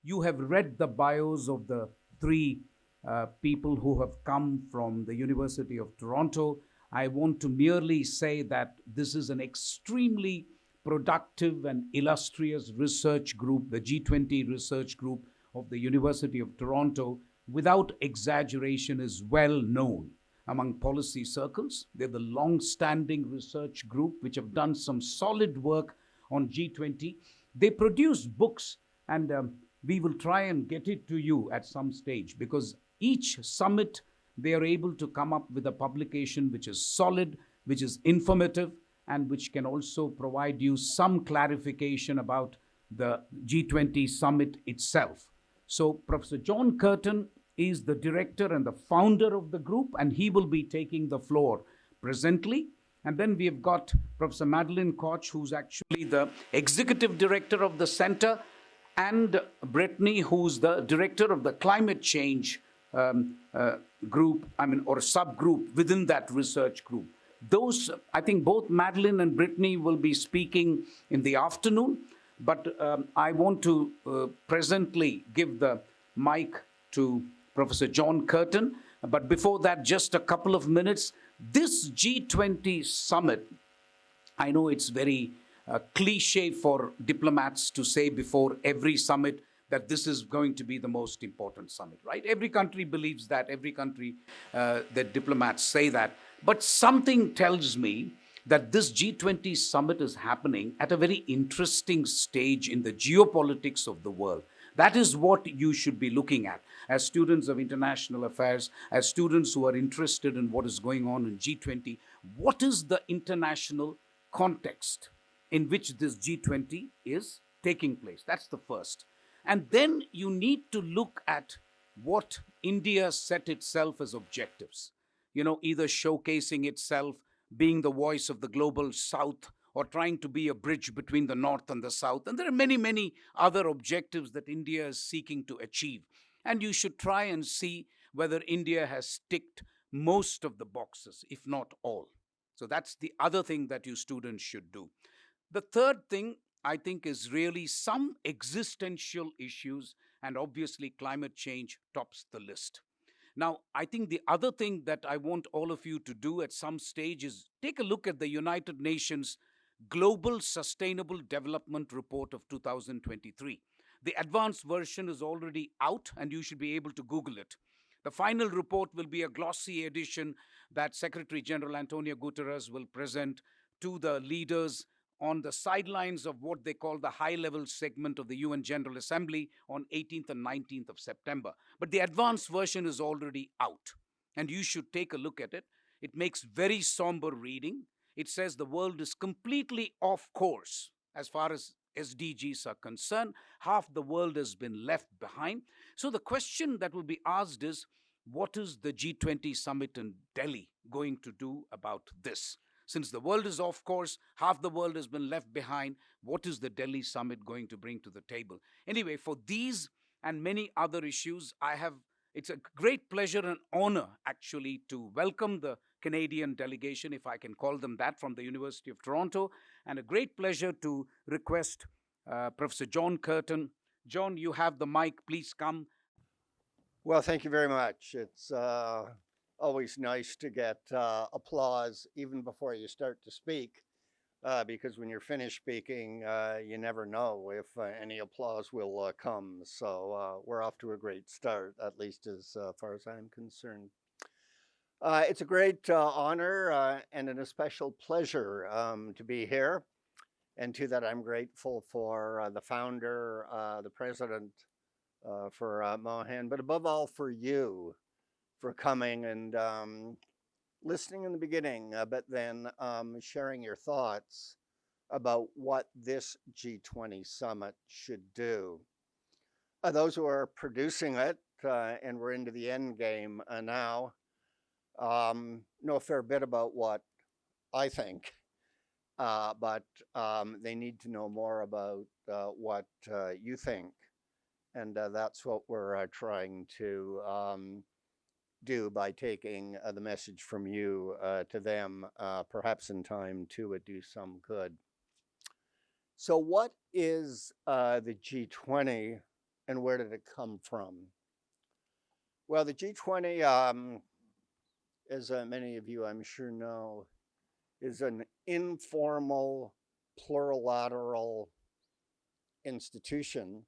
You have read the bios of the three people who have come from the University of Toronto. I want to merely say that this is an extremely productive and illustrious research group, the G20 research group of the University of Toronto, without exaggeration, is well known among policy circles. They're the long standing research group which have done some solid work on G20. They produce books, and we will try and get it to you at some stage, because each summit they are able to come up with a publication which is solid, which is informative, and which can also provide you some clarification about the G20 summit itself. So, Professor John Curtin is the director and the founder of the group, and he will be taking the floor presently. And then we have got Professor Madeline Koch, who's actually the executive director of the center, and Brittany, who's the director of the climate change group, or subgroup within that research group. Those, I think both Madeline and Brittany will be speaking in the afternoon, but I want to presently give the mic to Professor John Curtin. But before that, just a couple of minutes. This G20 summit, I know it's very cliche for diplomats to say before every summit that this is going to be the most important summit, right? Every country believes that, every country, that diplomats say that. But something tells me that this G20 summit is happening at a very interesting stage in the geopolitics of the world. That is what you should be looking at as students of international affairs, as students who are interested in what is going on in G20. What is the international context in which this G20 is taking place? That's the first. And then you need to look at what India set itself as objectives. Either showcasing itself, being the voice of the global south, or trying to be a bridge between the north and the south. And there are many, many other objectives that India is seeking to achieve. And you should try and see whether India has ticked most of the boxes, if not all. So that's the other thing that you students should do. The third thing, I think, is really some existential issues, and obviously climate change tops the list. Now, I think the other thing that I want all of you to do at some stage is take a look at the United Nations Global Sustainable Development Report of 2023. The advanced version is already out, and you should be able to Google it. The final report will be a glossy edition that Secretary General Antonio Guterres will present to the leaders on the sidelines of what they call the high-level segment of the UN General Assembly on 18th and 19th of September. But the advanced version is already out, and you should take a look at it. It makes very somber reading. It says the world is completely off course as far as SDGs are concerned. Half the world has been left behind. So the question that will be asked is, what is the G20 summit in Delhi going to do about this? Since the world is off course, half the world has been left behind, what is the Delhi summit going to bring to the table? Anyway, for these and many other issues, it's a great pleasure and honor, actually, to welcome the Canadian delegation, if I can call them that, from the University of Toronto, and a great pleasure to request Professor John Curtin. John, you have the mic. Please come. Well, thank you very much. It's always nice to get applause even before you start to speak, because when you're finished speaking, you never know if any applause will come. So we're off to a great start, at least as far as I'm concerned. It's a great honor and an especial pleasure to be here. And to that, I'm grateful for the founder, the president, for Mohan, but above all for you for coming and listening in the beginning, but then sharing your thoughts about what this G20 summit should do. Those who are producing it, and we're into the end game now, know a fair bit about what I think, but they need to know more about what you think. And that's what we're trying to do by taking the message from you to them, perhaps in time to do some good. So what is the G20 and where did it come from? Well, the G20, as many of you I'm sure know, is an informal, plurilateral institution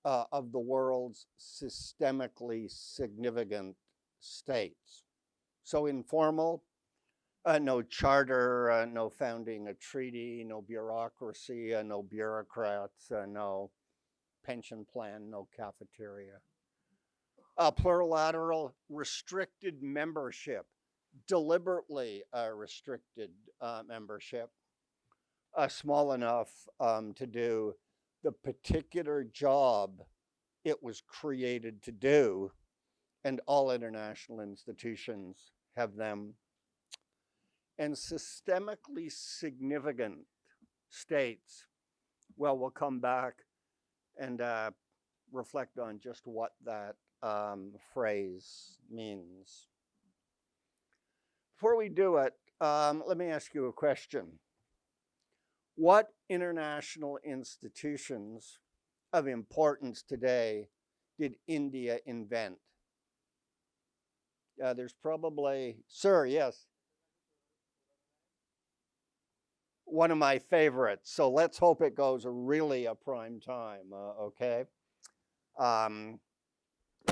of the world's systemically significant states. So informal, no charter, no founding a treaty, no bureaucracy, no bureaucrats, no pension plan, no cafeteria. Plurilateral, restricted membership, deliberately restricted membership, small enough to do the particular job it was created to do, and all international institutions have them. And systemically significant states, well, we'll come back and reflect on just what that phrase means. Before we do it, let me ask you a question. What international institutions of importance today did India invent? There's probably, sir, yes. One of my favorites. So let's hope it goes really a prime time, okay? And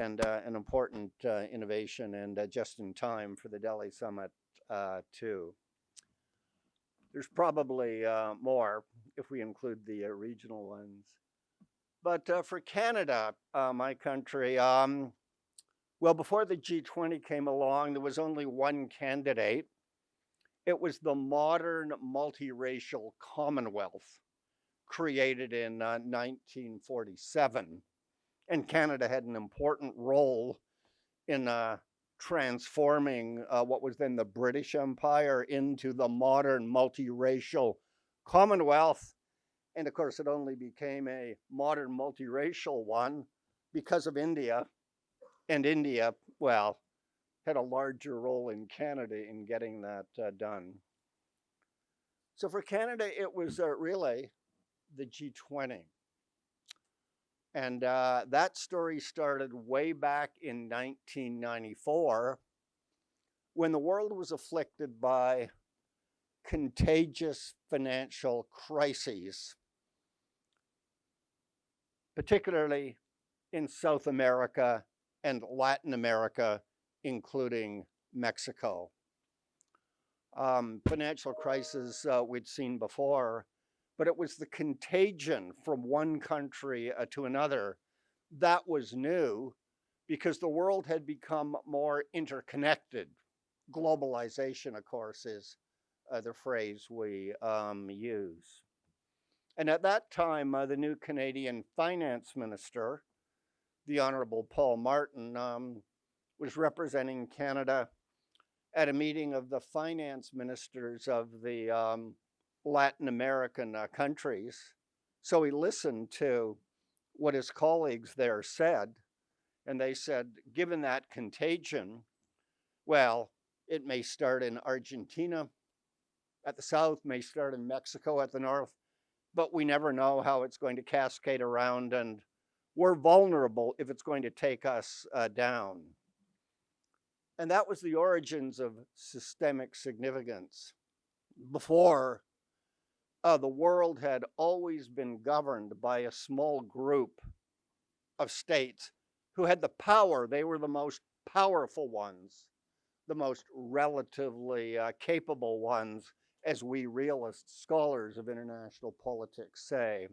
an important innovation, and just in time for the Delhi summit too. There's probably more if we include the regional ones. But for Canada, my country, well, before the G20 came along, there was only one candidate. It was the modern multiracial Commonwealth created in 1947. And Canada had an important role in transforming what was then the British Empire into the modern multiracial Commonwealth. And of course, it only became a modern multiracial one because of India. And India, well, had a larger role in Canada in getting that done. So for Canada, it was really the G20. And that story started way back in 1994 when the world was afflicted by contagious financial crises, particularly in South America and Latin America, including Mexico. Financial crisis we'd seen before, but it was the contagion from one country to another that was new, because the world had become more interconnected. Globalization, of course, is the phrase we use. And at that time, the new Canadian finance minister, the Honorable Paul Martin, was representing Canada at a meeting of the finance ministers of the Latin American countries. So he listened to what his colleagues there said, and they said, given that contagion, well, it may start in Argentina at the south, may start in Mexico at the north, but we never know how it's going to cascade around, and we're vulnerable if it's going to take us down. And that was the origins of systemic significance. Before, the world had always been governed by a small group of states who had the power. They were the most powerful ones, the most relatively capable ones, as we realist scholars of international politics say.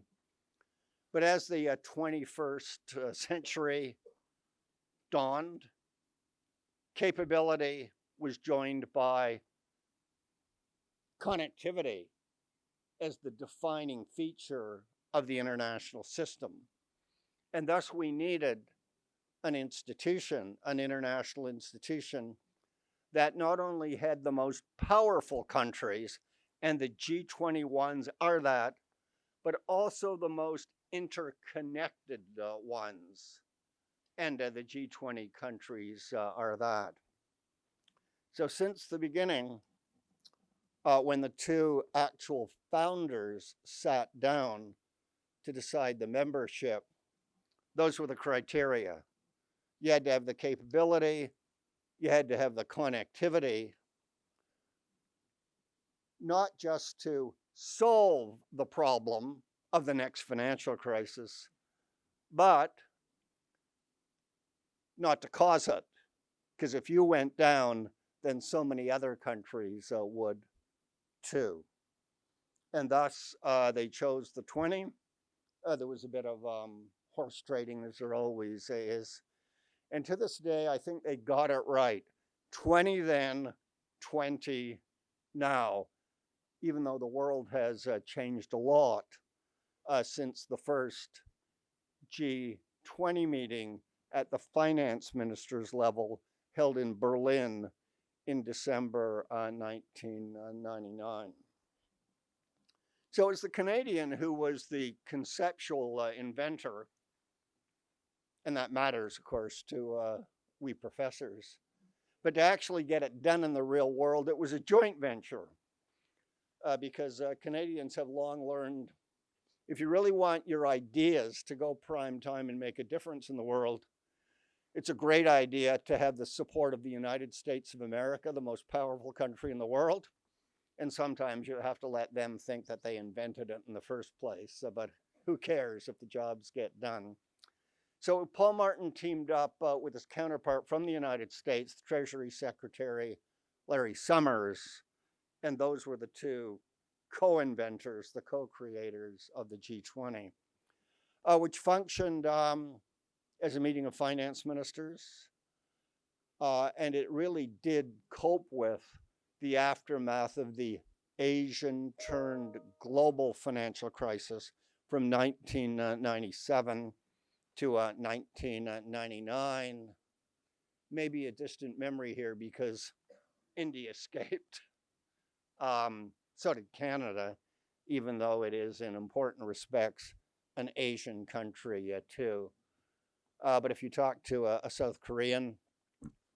But as the 21st century dawned, capability was joined by connectivity as the defining feature of the international system. And thus we needed an institution, an international institution, that not only had the most powerful countries, and the G20 ones are that, but also the most interconnected ones. And the G20 countries are that. So since the beginning, when the two actual founders sat down to decide the membership, Those were the criteria. You had to have the capability, you had to have the connectivity, not just to solve the problem of the next financial crisis, but not to cause it. Because if you went down, then so many other countries would too. And thus, they chose the 20. There was a bit of horse trading, as there always is. And to this day, I think they got it right. 20 then, 20 now, even though the world has changed a lot since the first G20 meeting at the finance ministers level held in Berlin in December 1999. So it's the Canadian who was the conceptual inventor, and that matters, of course, to we professors. But to actually get it done in the real world, it was a joint venture because Canadians have long learned if you really want your ideas to go prime time and make a difference in the world, it's a great idea to have the support of the United States of America, the most powerful country in the world. And sometimes you have to let them think that they invented it in the first place, but who cares if the jobs get done? So Paul Martin teamed up with his counterpart from the United States, the Treasury Secretary Larry Summers, and those were the two co-inventors, the co-creators of the G20, which functioned as a meeting of finance ministers, and it really did cope with the aftermath of the Asian turned global financial crisis from 1997 to 1999. Maybe a distant memory here because India escaped. So did Canada, even though it is in important respects an Asian country too. But if you talk to a South Korean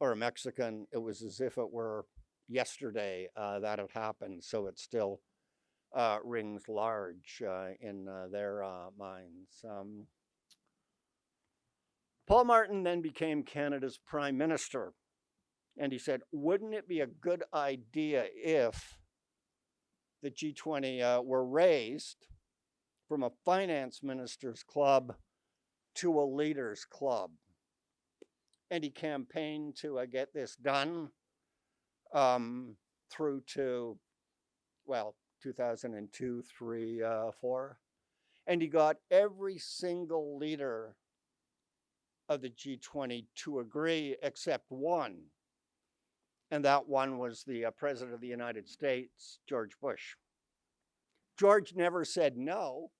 or a Mexican, it was as if it were yesterday that had happened. So it still rings large in their minds. Paul Martin then became Canada's Prime Minister. And he said, wouldn't it be a good idea if the G20 were raised from a finance minister's club to a leaders club? And he campaigned to get this done through to, 2002, 3, 4. And he got every single leader of the G20 to agree except one. And that one was the President of the United States, George Bush. George never said no.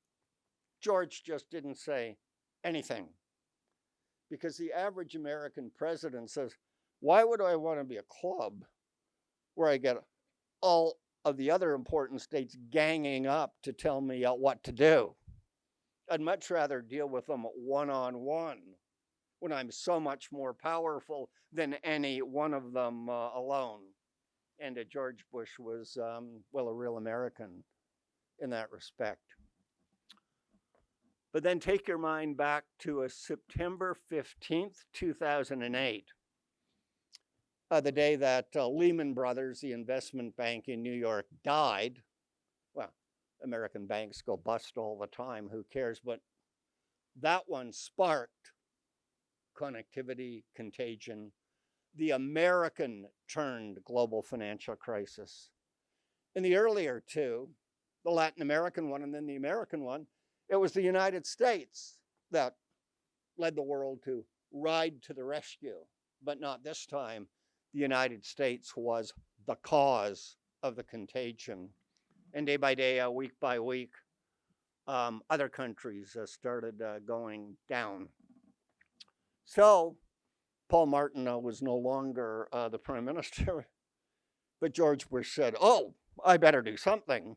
George just didn't say anything. Because the average American president says, why would I want to be a club where I get all of the other important states ganging up to tell me what to do? I'd much rather deal with them one-on-one when I'm so much more powerful than any one of them alone. And George Bush was, a real American in that respect. But then take your mind back to September 15th, 2008, the day that Lehman Brothers, the investment bank in New York, died. Well, American banks go bust all the time, who cares? But that one sparked connectivity, contagion, the American turned global financial crisis. In the earlier two, the Latin American one and then the American one, it was the United States that led the world to ride to the rescue, but not this time. The United States was the cause of the contagion. And day by day, week by week, other countries started going down. So Paul Martin was no longer the prime minister, but George Bush said, I better do something.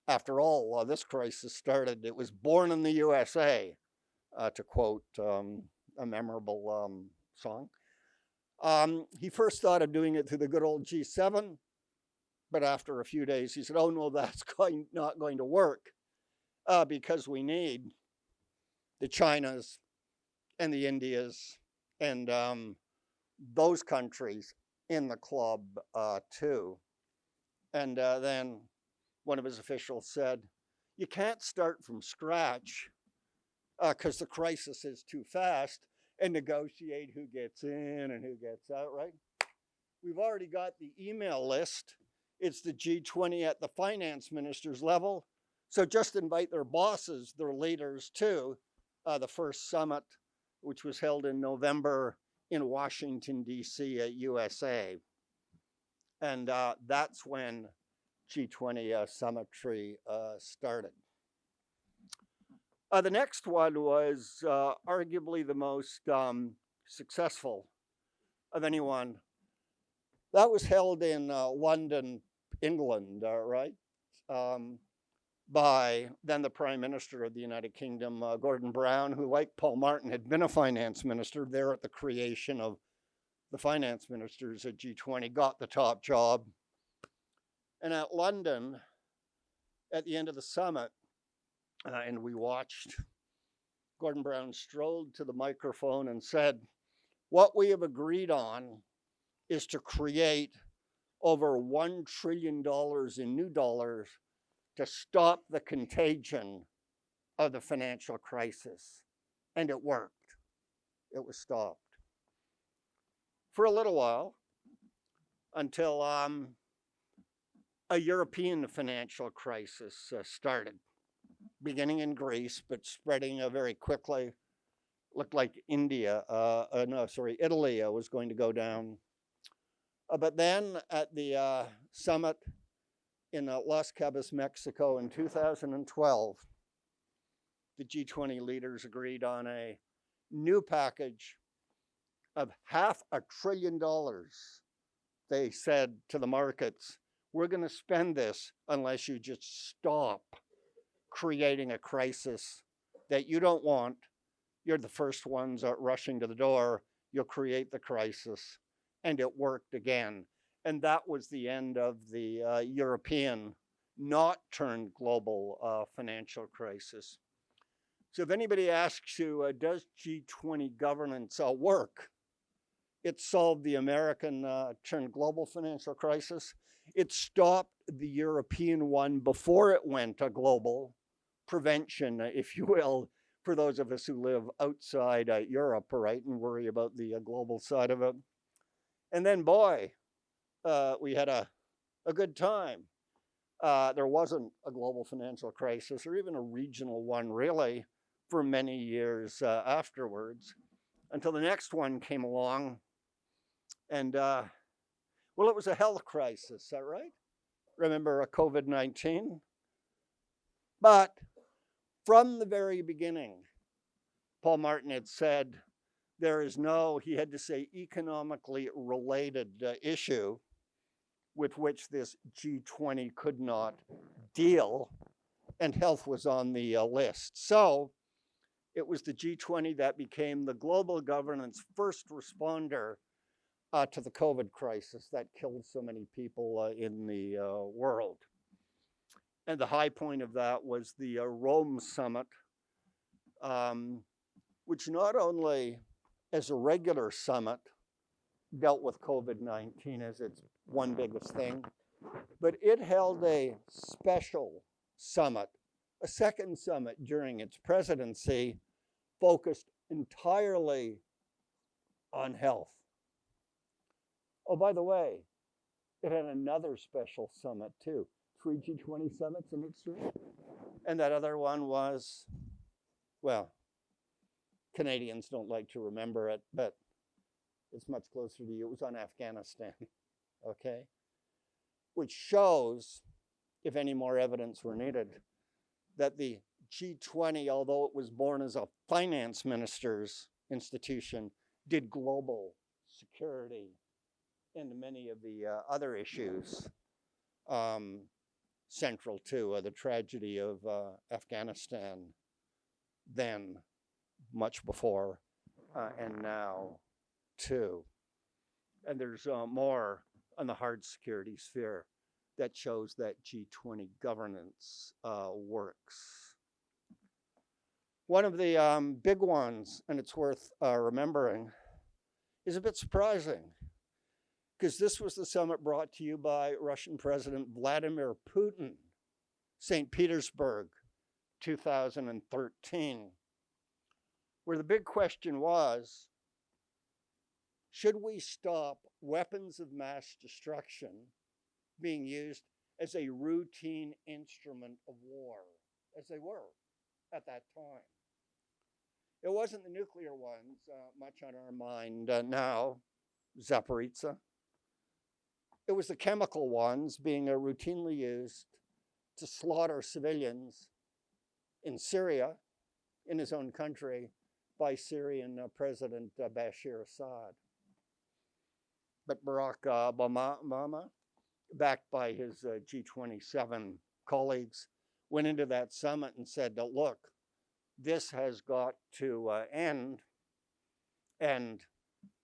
After all, this crisis started, it was born in the USA, to quote a memorable song. He first thought of doing it through the good old G7, but after a few days, he said, no, that's not going to work because we need the Chinas, and the Indias, and those countries in the club too. And then one of his officials said, you can't start from scratch because the crisis is too fast and negotiate who gets in and who gets out, right? We've already got the email list. It's the G20 at the finance ministers level. So just invite their bosses, their leaders to the first summit, which was held in November in Washington, D.C., USA. And that's when G20 summitry started. The next one was arguably the most successful of anyone. That was held in London, England, right? By then the Prime Minister of the United Kingdom, Gordon Brown, who, like Paul Martin, had been a finance minister there at the creation of the finance ministers at G20, got the top job. And at London, at the end of the summit, and we watched, Gordon Brown strolled to the microphone and said, what we have agreed on is to create over $1 trillion in new dollars to stop the contagion of the financial crisis. And it worked. It was stopped. For a little while, until a European financial crisis started, beginning in Greece, but spreading very quickly. Looked like Italy was going to go down. But then at the summit in Los Cabos, Mexico in 2012, the G20 leaders agreed on a new package of $500 billion. They said to the markets, we're going to spend this unless you just stop creating a crisis that you don't want. You're the first ones rushing to the door. You'll create the crisis. And it worked again. And that was the end of the European, not turned global financial crisis. So if anybody asks you, does G20 governance work? It solved the American turned global financial crisis. It stopped the European one before it went global. Prevention, if you will, for those of us who live outside Europe, right, and worry about the global side of it. And then, boy, we had a good time. There wasn't a global financial crisis or even a regional one, really, for many years afterwards, until the next one came along. And, well, it was a health crisis, right? Remember COVID-19? But from the very beginning, Paul Martin had said, there is no, he had to say, economically related issue with which this G20 could not deal, and health was on the list. So it was the G20 that became the global governance first responder to the COVID crisis that killed so many people in the world. And the high point of that was the Rome summit, which not only as a regular summit dealt with COVID-19 as its one biggest thing, but it held a special summit, a second summit during its presidency, focused entirely on health. Oh, by the way, it had another special summit too. 3 G20 summits in its history. And that other one was, well, Canadians don't like to remember it, but it's much closer to you. It was on Afghanistan, okay? Which shows, if any more evidence were needed, that the G20, although it was born as a finance minister's institution, did global security and many of the other issues central to the tragedy of Afghanistan then, much before, and now too. And there's more on the hard security sphere that shows that G20 governance works. One of the big ones, and it's worth remembering, is a bit surprising because this was the summit brought to you by Russian President Vladimir Putin, St. Petersburg, 2013, where the big question was, should we stop weapons of mass destruction being used as a routine instrument of war, as they were at that time? It wasn't the nuclear ones, much on our mind now, Zaporizhzhia. It was the chemical ones being routinely used to slaughter civilians in Syria, in his own country, by Syrian President Bashir Assad. But Barack Obama, backed by his G27 colleagues, went into that summit and said, look, this has got to end. And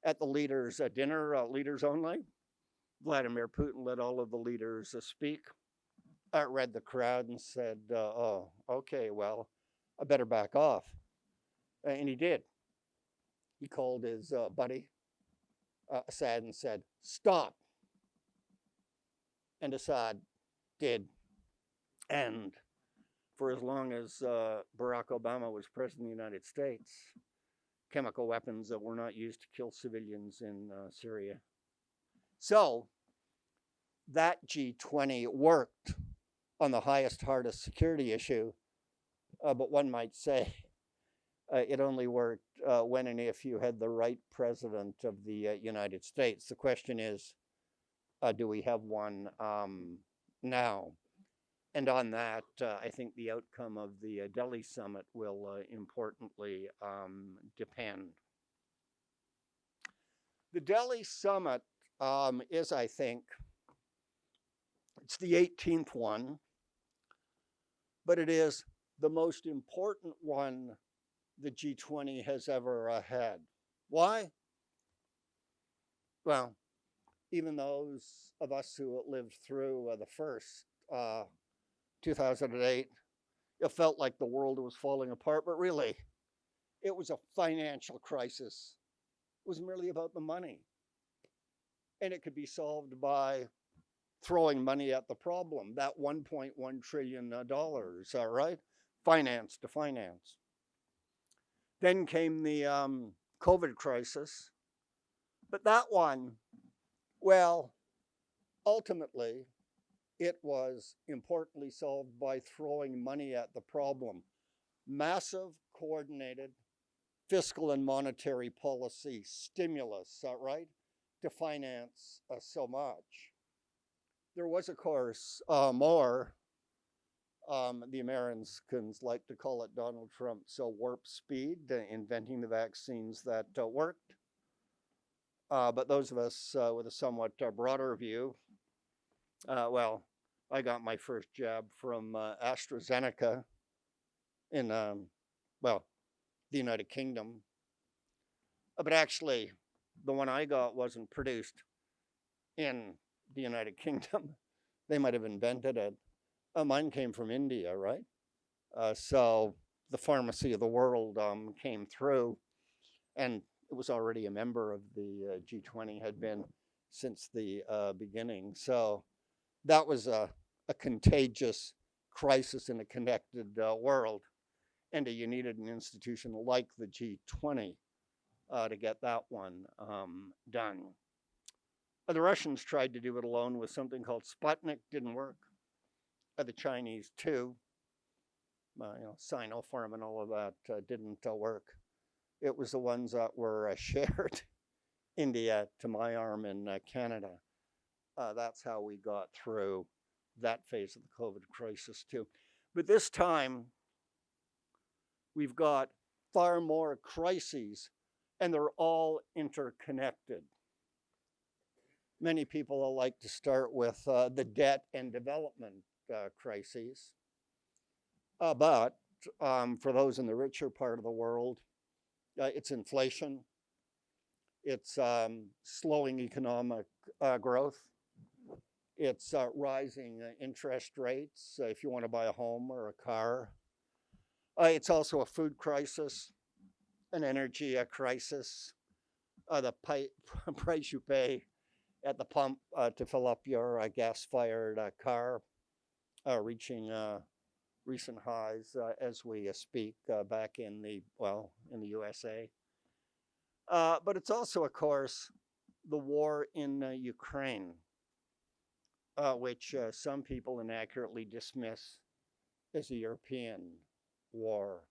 at the leaders' dinner, leaders only, Vladimir Putin let all of the leaders speak, read the crowd and said, oh, okay, well, I better back off. And he did. He called his buddy, Assad, and said, stop. And Assad did. And for as long as Barack Obama was president of the United States, chemical weapons that were not used to kill civilians in Syria. So that G20 worked on the highest, hardest security issue, but one might say it only worked when and if you had the right president of the United States. The question is, do we have one now? And on that, I think the outcome of the Delhi summit will importantly depend. The Delhi summit is, I think, it's the 18th one, but it is the most important one the G20 has ever had. Why? Well, even those of us who lived through the first 2008, it felt like the world was falling apart, but really, it was a financial crisis. It was merely about the money. And it could be solved by throwing money at the problem, that $1.1 trillion, right? Finance to finance. Then came the COVID crisis. But that one, well, ultimately, it was importantly solved by throwing money at the problem. Massive, coordinated fiscal and monetary policy stimulus, right, to finance so much. There was, of course, more. The Americans like to call it Donald Trump, so warp speed, inventing the vaccines that worked. But those of us with a somewhat broader view, well, I got my first jab from AstraZeneca in, well, the United Kingdom. But actually, the one I got wasn't produced in the United Kingdom. They might have invented it. Mine came from India, right? So the pharmacy of the world came through, and it was already a member of the G20, had been since the beginning. So that was a contagious crisis in a connected world, and you needed an institution like the G20 to get that one done. The Russians tried to do it alone with something called Sputnik, didn't work. The Chinese too, Sinopharm and all of that didn't work. It was the ones that were shared, India to my arm in Canada. That's how we got through that phase of the COVID crisis too. But this time, we've got far more crises, and they're all interconnected. Many people like to start with the debt and development crises. But for those in the richer part of the world, it's inflation, it's slowing economic growth, it's rising interest rates if you want to buy a home or a car. It's also a food crisis, an energy crisis, the price you pay at the pump to fill up your gas-fired car, reaching recent highs as we speak back in the USA. But it's also, of course, the war in Ukraine, which some people inaccurately dismiss as a European war.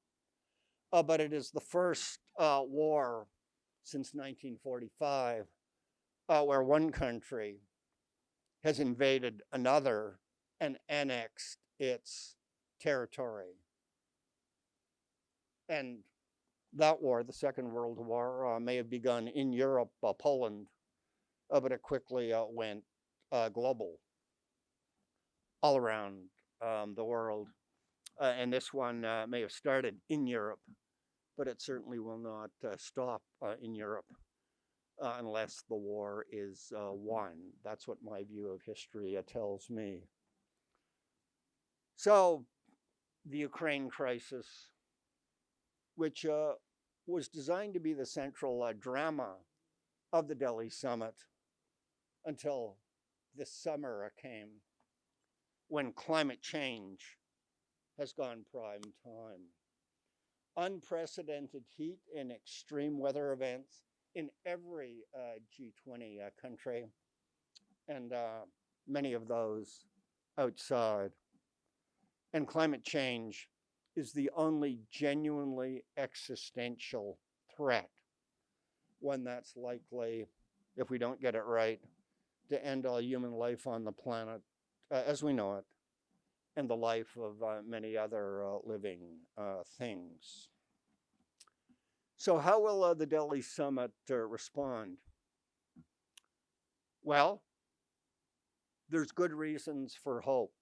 But it is the first war since 1945 where one country has invaded another and annexed its territory. And that war, the Second World War, may have begun in Europe, Poland, but it quickly went global, all around the world. And this one may have started in Europe, but it certainly will not stop in Europe unless the war is won. That's what my view of history tells me. So, the Ukraine crisis, which was designed to be the central drama of the Delhi summit until this summer came, when climate change has gone prime time. Unprecedented heat and extreme weather events in every G20 country, and many of those outside. And climate change is the only genuinely existential threat, one that's likely, if we don't get it right, to end all human life on the planet as we know it, and the life of many other living things. So how will the Delhi summit respond? Well, there's good reasons for hope.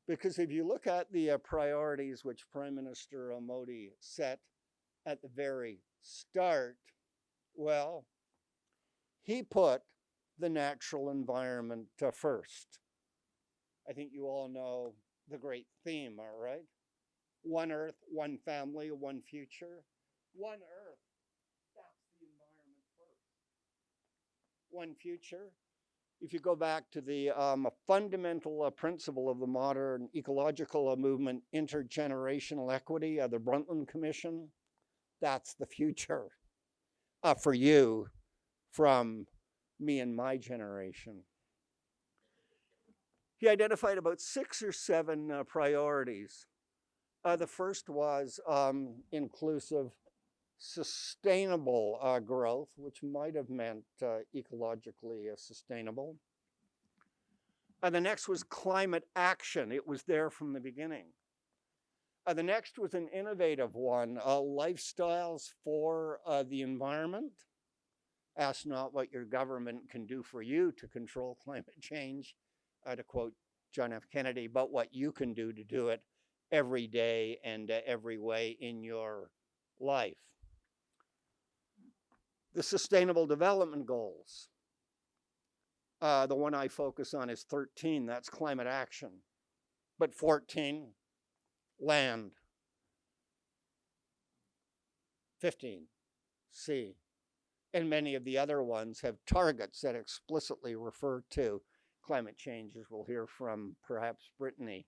Because if you look at the priorities which Prime Minister Modi set at the very start, well, he put the natural environment first. I think you all know the great theme, all right? One Earth, one family, one future. One Earth, that's the environment first. One future. If you go back to the fundamental principle of the modern ecological movement, intergenerational equity, the Brundtland Commission, that's the future for you from me and my generation. He identified about 6 or 7 priorities. The first was inclusive, sustainable growth, which might have meant ecologically sustainable. The next was climate action. It was there from the beginning. The next was an innovative one, lifestyles for the environment. Ask not what your government can do for you to control climate change, to quote John F. Kennedy, but what you can do to do it every day and every way in your life. The Sustainable Development Goals. The one I focus on is 13, that's climate action. But 14, land. 15, sea. And many of the other ones have targets that explicitly refer to climate change, as we'll hear from perhaps Brittany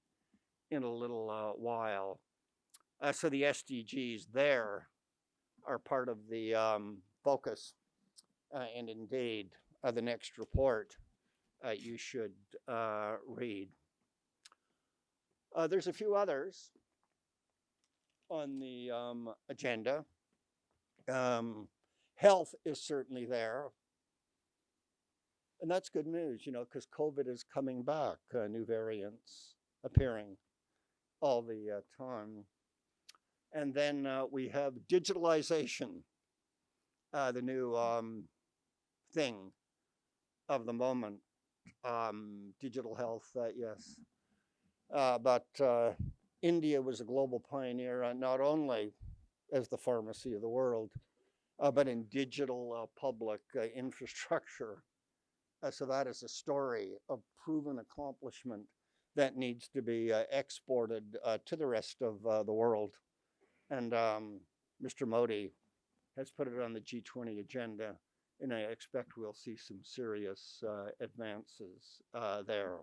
in a little while. So the SDGs there are part of the focus, and indeed the next report you should read. There's a few others on the agenda. Health is certainly there. And that's good news, because COVID is coming back, new variants appearing all the time. And then we have digitalization, the new thing of the moment. Digital health, yes. But India was a global pioneer, not only as the pharmacy of the world, but in digital public infrastructure. So that is a story of proven accomplishment that needs to be exported to the rest of the world. And Mr. Modi has put it on the G20 agenda, and I expect we'll see some serious advances there.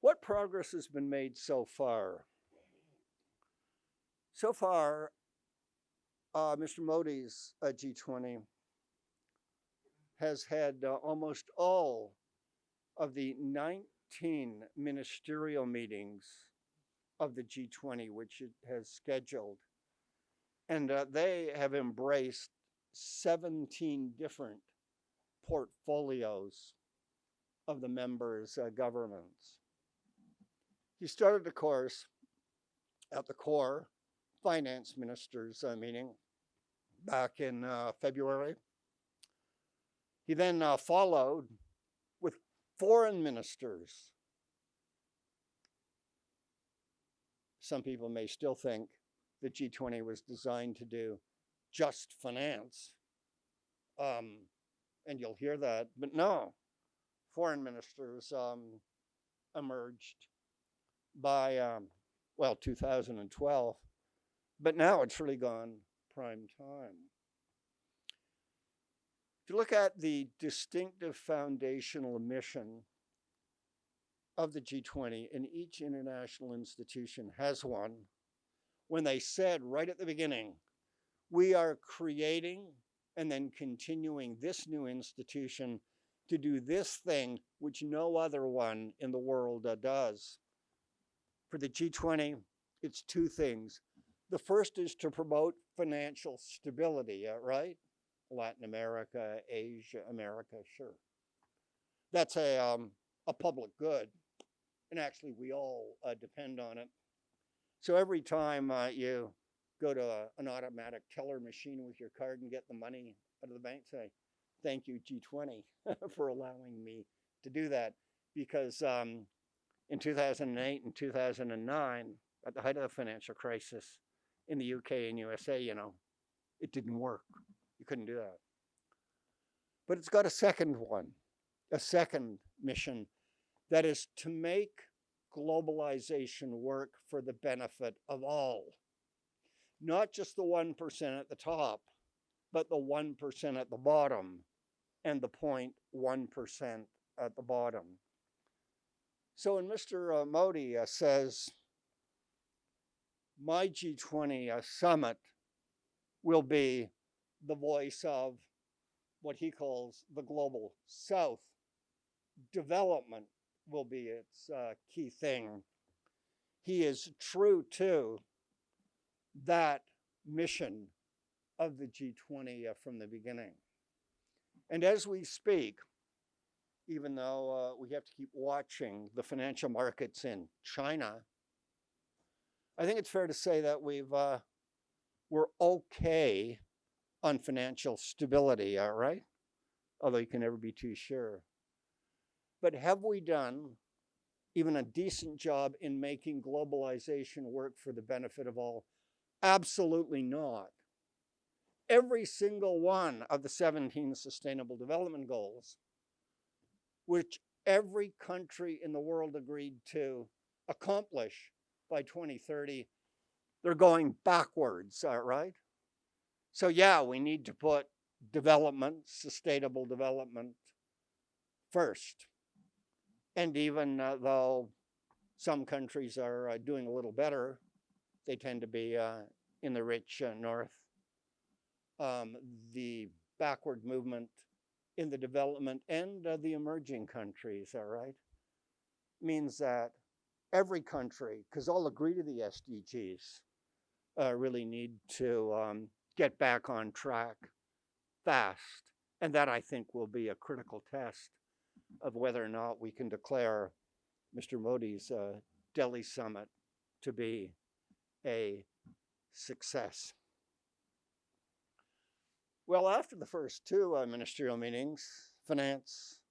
What progress has been made so far? So far, Mr. Modi's G20 has had almost all of the 19 ministerial meetings of the G20, which it has scheduled. And they have embraced 17 different portfolios of the members' governments. He started the course at the core finance ministers meeting back in February. He then followed with foreign ministers. Some people may still think the G20 was designed to do just finance. And you'll hear that, but no, foreign ministers emerged by, 2012, but now it's really gone prime time. If you look at the distinctive foundational mission of the G20, and each international institution has one, when they said right at the beginning, we are creating and then continuing this new institution to do this thing which no other one in the world does. For the G20, it's two things. The first is to promote financial stability, right? Latin America, Asia, America, sure. That's a public good. And actually, we all depend on it. So every time you go to an automatic teller machine with your card and get the money out of the bank, say, thank you, G20, for allowing me to do that. Because in 2008 and 2009, at the height of the financial crisis in the UK and USA, it didn't work. You couldn't do that. But it's got a second one, a second mission, that is to make globalization work for the benefit of all. Not just the 1% at the top, but the 1% at the bottom and the 0.1% at the bottom. So when Mr. Modi says, my G20 summit will be the voice of what he calls the global south, development will be its key thing. He is true to that mission of the G20 from the beginning. And as we speak, even though we have to keep watching the financial markets in China, I think it's fair to say that we're okay on financial stability, all right? Although you can never be too sure. But have we done even a decent job in making globalization work for the benefit of all? Absolutely not. Every single one of the 17 Sustainable Development Goals, which every country in the world agreed to accomplish by 2030, they're going backwards, right? So yeah, we need to put development, sustainable development first. And even though some countries are doing a little better, they tend to be in the rich north. The backward movement in the development and the emerging countries, all right, means that every country, because all agree to the SDGs, really need to get back on track fast. And that, I think, will be a critical test of whether or not we can declare Mr. Modi's Delhi summit to be a success. Well, after the first two ministerial meetings, finance,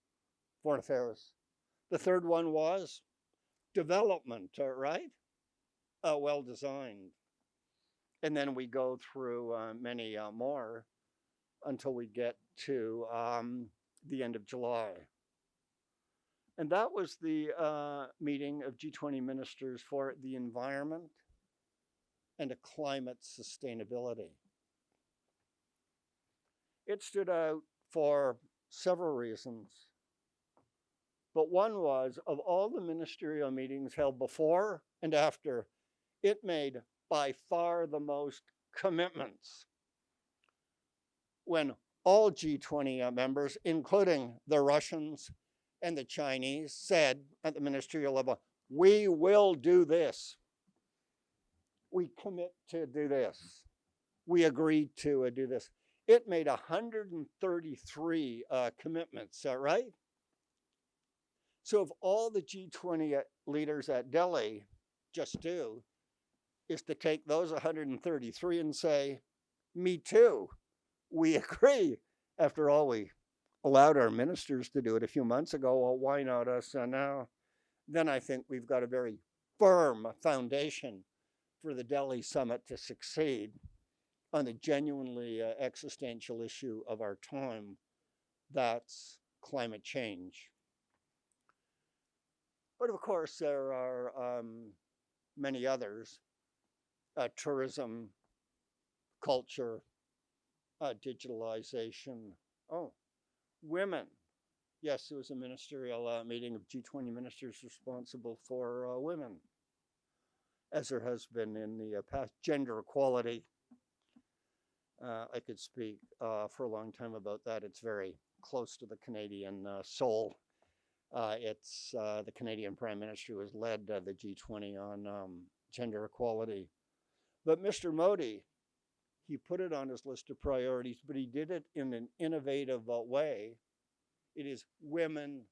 foreign affairs, the third one was development, right? Well designed. And then we go through many more until we get to the end of July. And that was the meeting of G20 ministers for the environment and a climate sustainability. It stood out for several reasons, but one was of all the ministerial meetings held before and after, it made by far the most commitments when all G20 members, including the Russians and the Chinese, said at the ministerial level, we will do this. We commit to do this. We agreed to do this. It made 133 commitments, right? So if all the G20 leaders at Delhi just do is to take those 133 and say, me too, we agree. After all, we allowed our ministers to do it a few months ago. Well, why not us now? Then I think we've got a very firm foundation for the Delhi summit to succeed on the genuinely existential issue of our time. That's climate change. But of course, there are many others: tourism, culture, digitalization. Oh, women. Yes, there was a ministerial meeting of G20 ministers responsible for women, as there has been in the past. Gender equality. I could speak for a long time about that. It's very close to the Canadian soul. It's the Canadian Prime Minister who has led the G20 on gender equality. But Mr. Modi, he put it on his list of priorities, but he did it in an innovative way. It is women,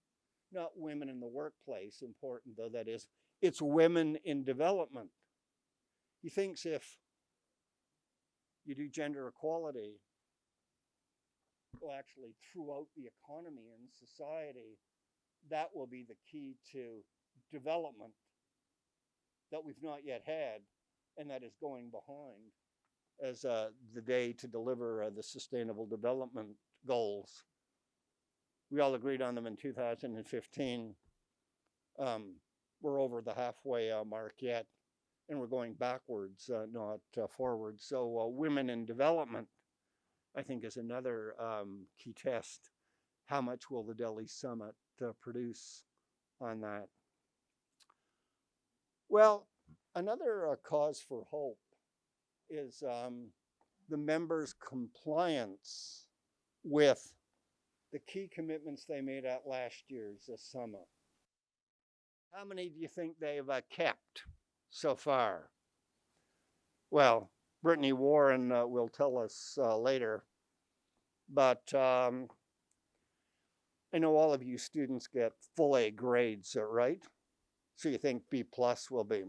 not women in the workplace, important though that is, it's women in development. He thinks if you do gender equality, well, actually throughout the economy and society, that will be the key to development that we've not yet had, and that is going behind as the day to deliver the Sustainable Development Goals. We all agreed on them in 2015. We're over the halfway mark yet, and we're going backwards, not forwards. So women in development, I think, is another key test. How much will the Delhi summit produce on that? Well, another cause for hope is the members' compliance with the key commitments they made at last year's summit. How many do you think they've kept so far? Well, Brittany Warren will tell us later, but I know all of you students get full A grades, right? So you think B plus will be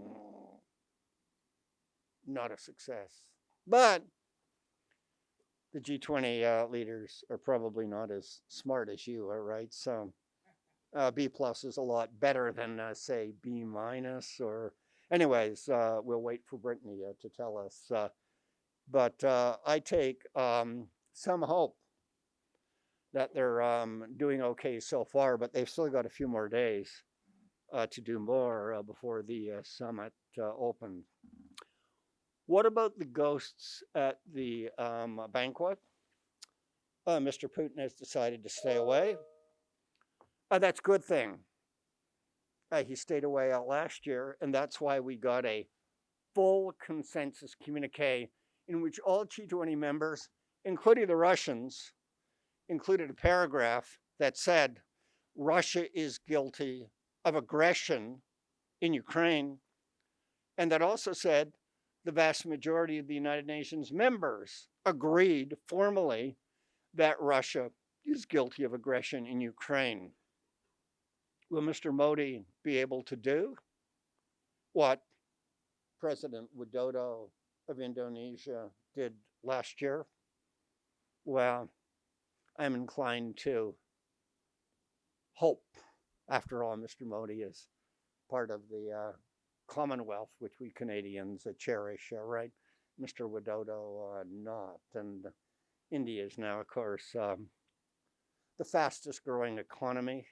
not a success. But the G20 leaders are probably not as smart as you are, right? So B plus is a lot better than, say, B minus or... Anyways, we'll wait for Brittany to tell us. But I take some hope that they're doing okay so far, but they've still got a few more days to do more before the summit opens. What about the ghosts at the banquet? Mr. Putin has decided to stay away. That's a good thing. He stayed away last year, and that's why we got a full consensus communique in which all G20 members, including the Russians, included a paragraph that said Russia is guilty of aggression in Ukraine, and that also said the vast majority of the United Nations members agreed formally that Russia is guilty of aggression in Ukraine. Will Mr. Modi be able to do what President Widodo of Indonesia did last year? Well, I'm inclined to hope. After all, Mr. Modi is part of the Commonwealth, which we Canadians cherish, right? Mr. Widodo not. And India is now, of course, the fastest growing economy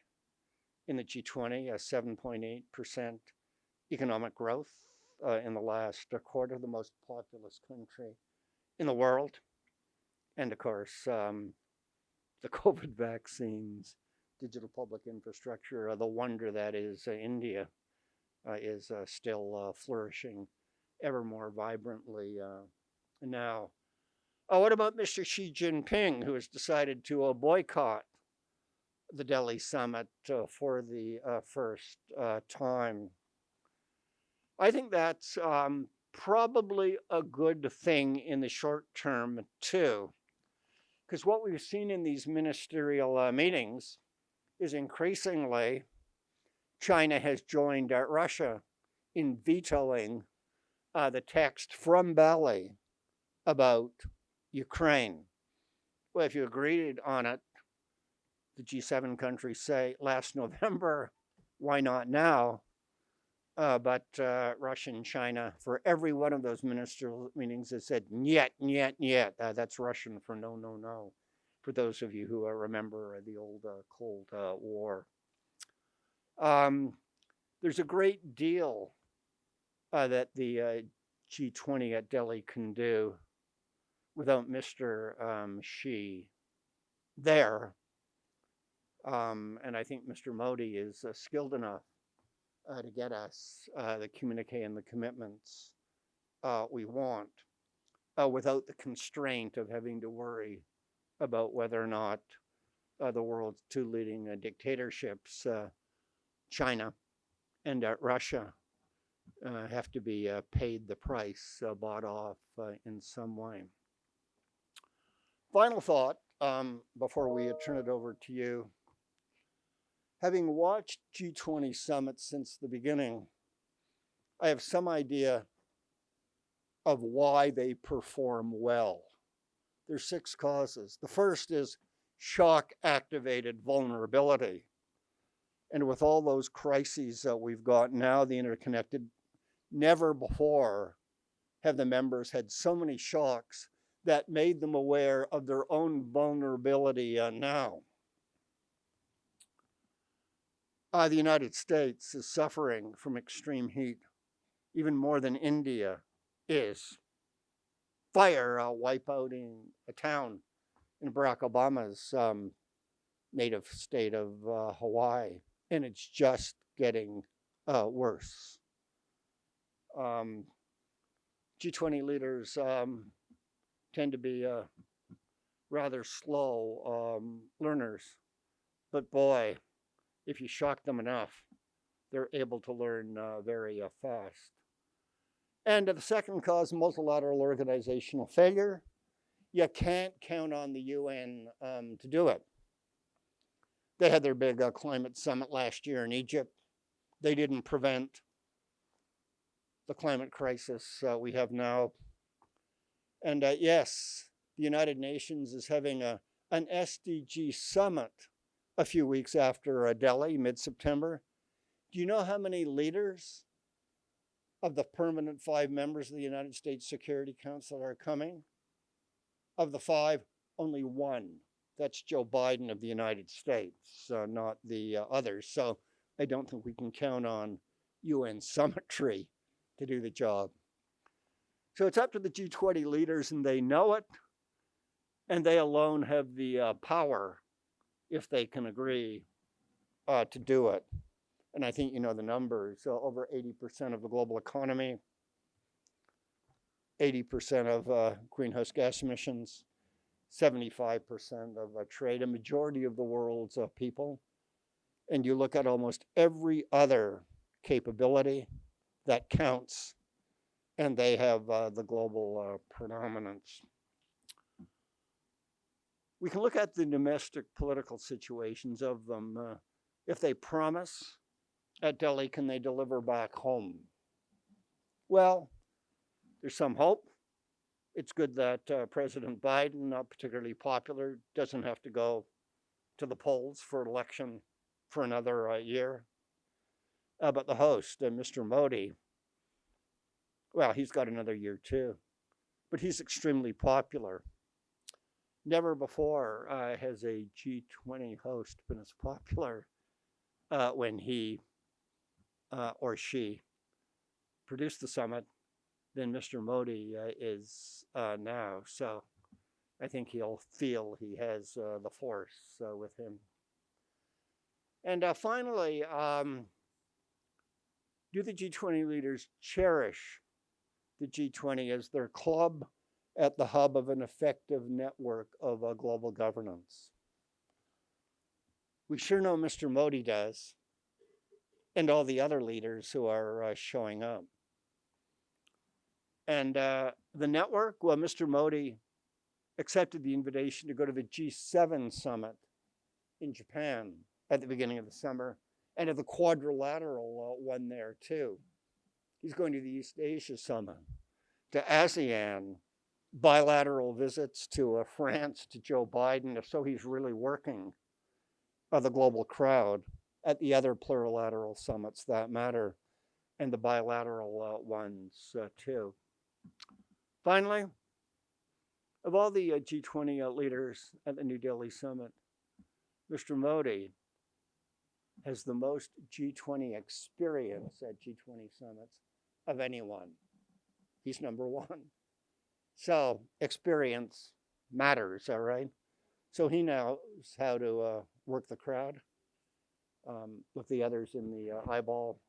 in the G20, 7.8% economic growth in the last quarter, the most populous country in the world. And of course, the COVID vaccines, digital public infrastructure, the wonder that is India is still flourishing ever more vibrantly now. What about Mr. Xi Jinping, who has decided to boycott the Delhi summit for the first time? I think that's probably a good thing in the short term, too, because what we've seen in these ministerial meetings is increasingly China has joined Russia in vetoing the text from Bali about Ukraine. Well, if you agreed on it, the G7 countries say last November, why not now? But Russia and China, for every one of those ministerial meetings, has said, "Niet, niet, niet." That's Russian for no, no, no, for those of you who remember the old Cold War. There's a great deal that the G20 at Delhi can do without Mr. Xi there. And I think Mr. Modi is skilled enough to get us the communique and the commitments we want without the constraint of having to worry about whether or not the world's two leading dictatorships, China and Russia, have to be paid the price, bought off in some way. Final thought before we turn it over to you. Having watched G20 summits since the beginning, I have some idea of why they perform well. There's 6 causes. The first is shock-activated vulnerability. And with all those crises that we've got now, the interconnected, never before have the members had so many shocks that made them aware of their own vulnerability now. The United States is suffering from extreme heat, even more than India is. Fire wipe out in a town in Barack Obama's native state of Hawaii, and it's just getting worse. G20 leaders tend to be rather slow learners, but boy, if you shock them enough, they're able to learn very fast. And the second cause, multilateral organizational failure. You can't count on the UN to do it. They had their big climate summit last year in Egypt. They didn't prevent the climate crisis we have now. And yes, the United Nations is having an SDG summit a few weeks after Delhi, mid-September. Do you know how many leaders of the permanent 5 members of the United States Security Council are coming? Of the 5, only 1. That's Joe Biden of the United States, not the others. So I don't think we can count on UN summitry to do the job. So it's up to the G20 leaders, and they know it, and they alone have the power, if they can agree, to do it. And I think you know the numbers. Over 80% of the global economy, 80% of greenhouse gas emissions, 75% of trade, a majority of the world's people. And you look at almost every other capability that counts, and they have the global predominance. We can look at the domestic political situations of them. If they promise at Delhi, can they deliver back home? Well, there's some hope. It's good that President Biden, not particularly popular, doesn't have to go to the polls for election for another year. But the host, Mr. Modi, well, he's got another year too, but he's extremely popular. Never before has a G20 host been as popular when he or she produced the summit than Mr. Modi is now. So I think he'll feel he has the force with him. And finally, do the G20 leaders cherish the G20 as their club at the hub of an effective network of global governance? We sure know Mr. Modi does, and all the other leaders who are showing up. And the network, well, Mr. Modi accepted the invitation to go to the G7 summit in Japan at the beginning of the summer, and at the quadrilateral one there too. He's going to the East Asia summit, to ASEAN, bilateral visits to France, to Joe Biden. So he's really working the global crowd at the other plurilateral summits that matter, and the bilateral ones too. Finally, of all the G20 leaders at the New Delhi summit, Mr. Modi has the most G20 experience at G20 summits of anyone. He's number one. So experience matters, all right? So he knows how to work the crowd. With the others in the eyeball,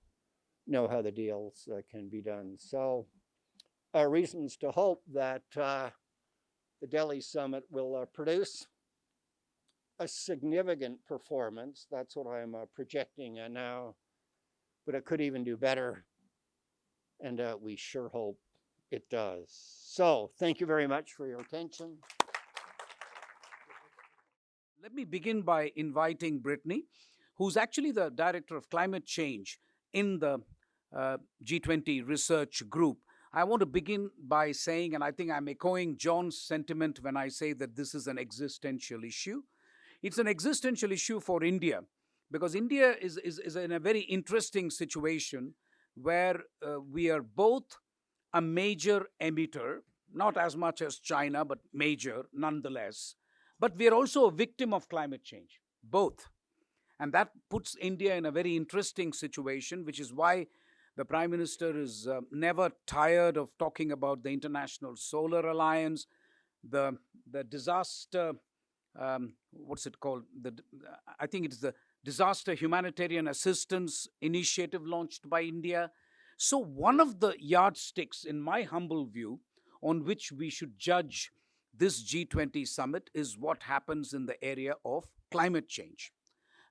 know how the deals can be done. So reasons to hope that the Delhi summit will produce a significant performance. That's what I'm projecting now, but it could even do better, and we sure hope it does. So thank you very much for your attention. Let me begin by inviting Brittany, who's actually the Director of Climate Change in the G20 Research Group. I want to begin by saying, and I think I'm echoing John's sentiment when I say that this is an existential issue. It's an existential issue for India, because India is in a very interesting situation where we are both a major emitter, not as much as China, but major nonetheless. But we are also a victim of climate change, both. And that puts India in a very interesting situation, which is why the Prime Minister is never tired of talking about the International Solar Alliance, the disaster, what's it called? I think it's the Disaster Humanitarian Assistance Initiative launched by India. So one of the yardsticks, in my humble view, on which we should judge this G20 summit is what happens in the area of climate change.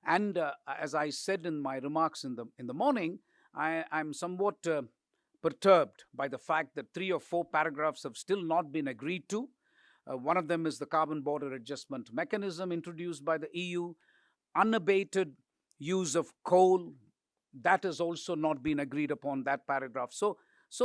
And as I said in my remarks in the morning, I'm somewhat perturbed by the fact that 3 or 4 paragraphs have still not been agreed to. One of them is the carbon border adjustment mechanism introduced by the EU, unabated use of coal. That has also not been agreed upon, that paragraph. So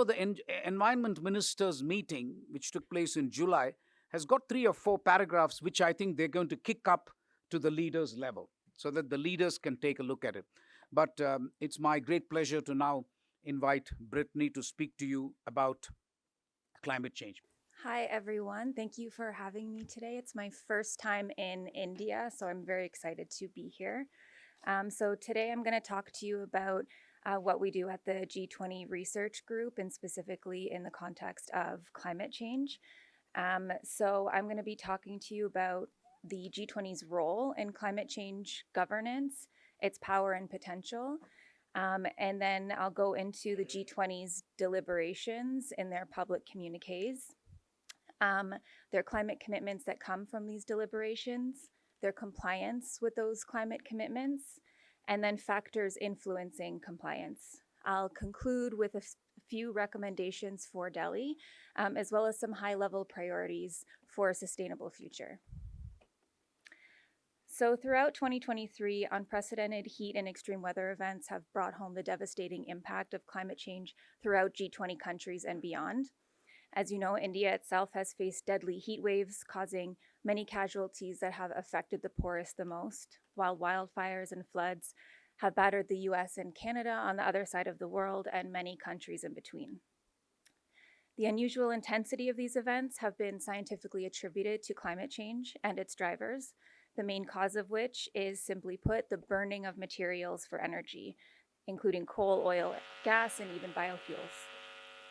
the environment ministers meeting, which took place in July, has got 3 or 4 paragraphs which I think they're going to kick up to the leaders' level so that the leaders can take a look at it. But it's my great pleasure to now invite Brittany to speak to you about climate change. Hi, everyone. Thank you for having me today. It's my first time in India, so I'm very excited to be here. So today I'm going to talk to you about what we do at the G20 Research Group, and specifically in the context of climate change. So I'm going to be talking to you about the G20's role in climate change governance, its power and potential, and then I'll go into the G20's deliberations in their public communiques, their climate commitments that come from these deliberations, their compliance with those climate commitments, and then factors influencing compliance. I'll conclude with a few recommendations for Delhi, as well as some high-level priorities for a sustainable future. So throughout 2023, unprecedented heat and extreme weather events have brought home the devastating impact of climate change throughout G20 countries and beyond. As you know, India itself has faced deadly heat waves, causing many casualties that have affected the poorest the most, while wildfires and floods have battered the US and Canada on the other side of the world, and many countries in between. The unusual intensity of these events have been scientifically attributed to climate change and its drivers, the main cause of which is, simply put, the burning of materials for energy, including coal, oil, gas, and even biofuels.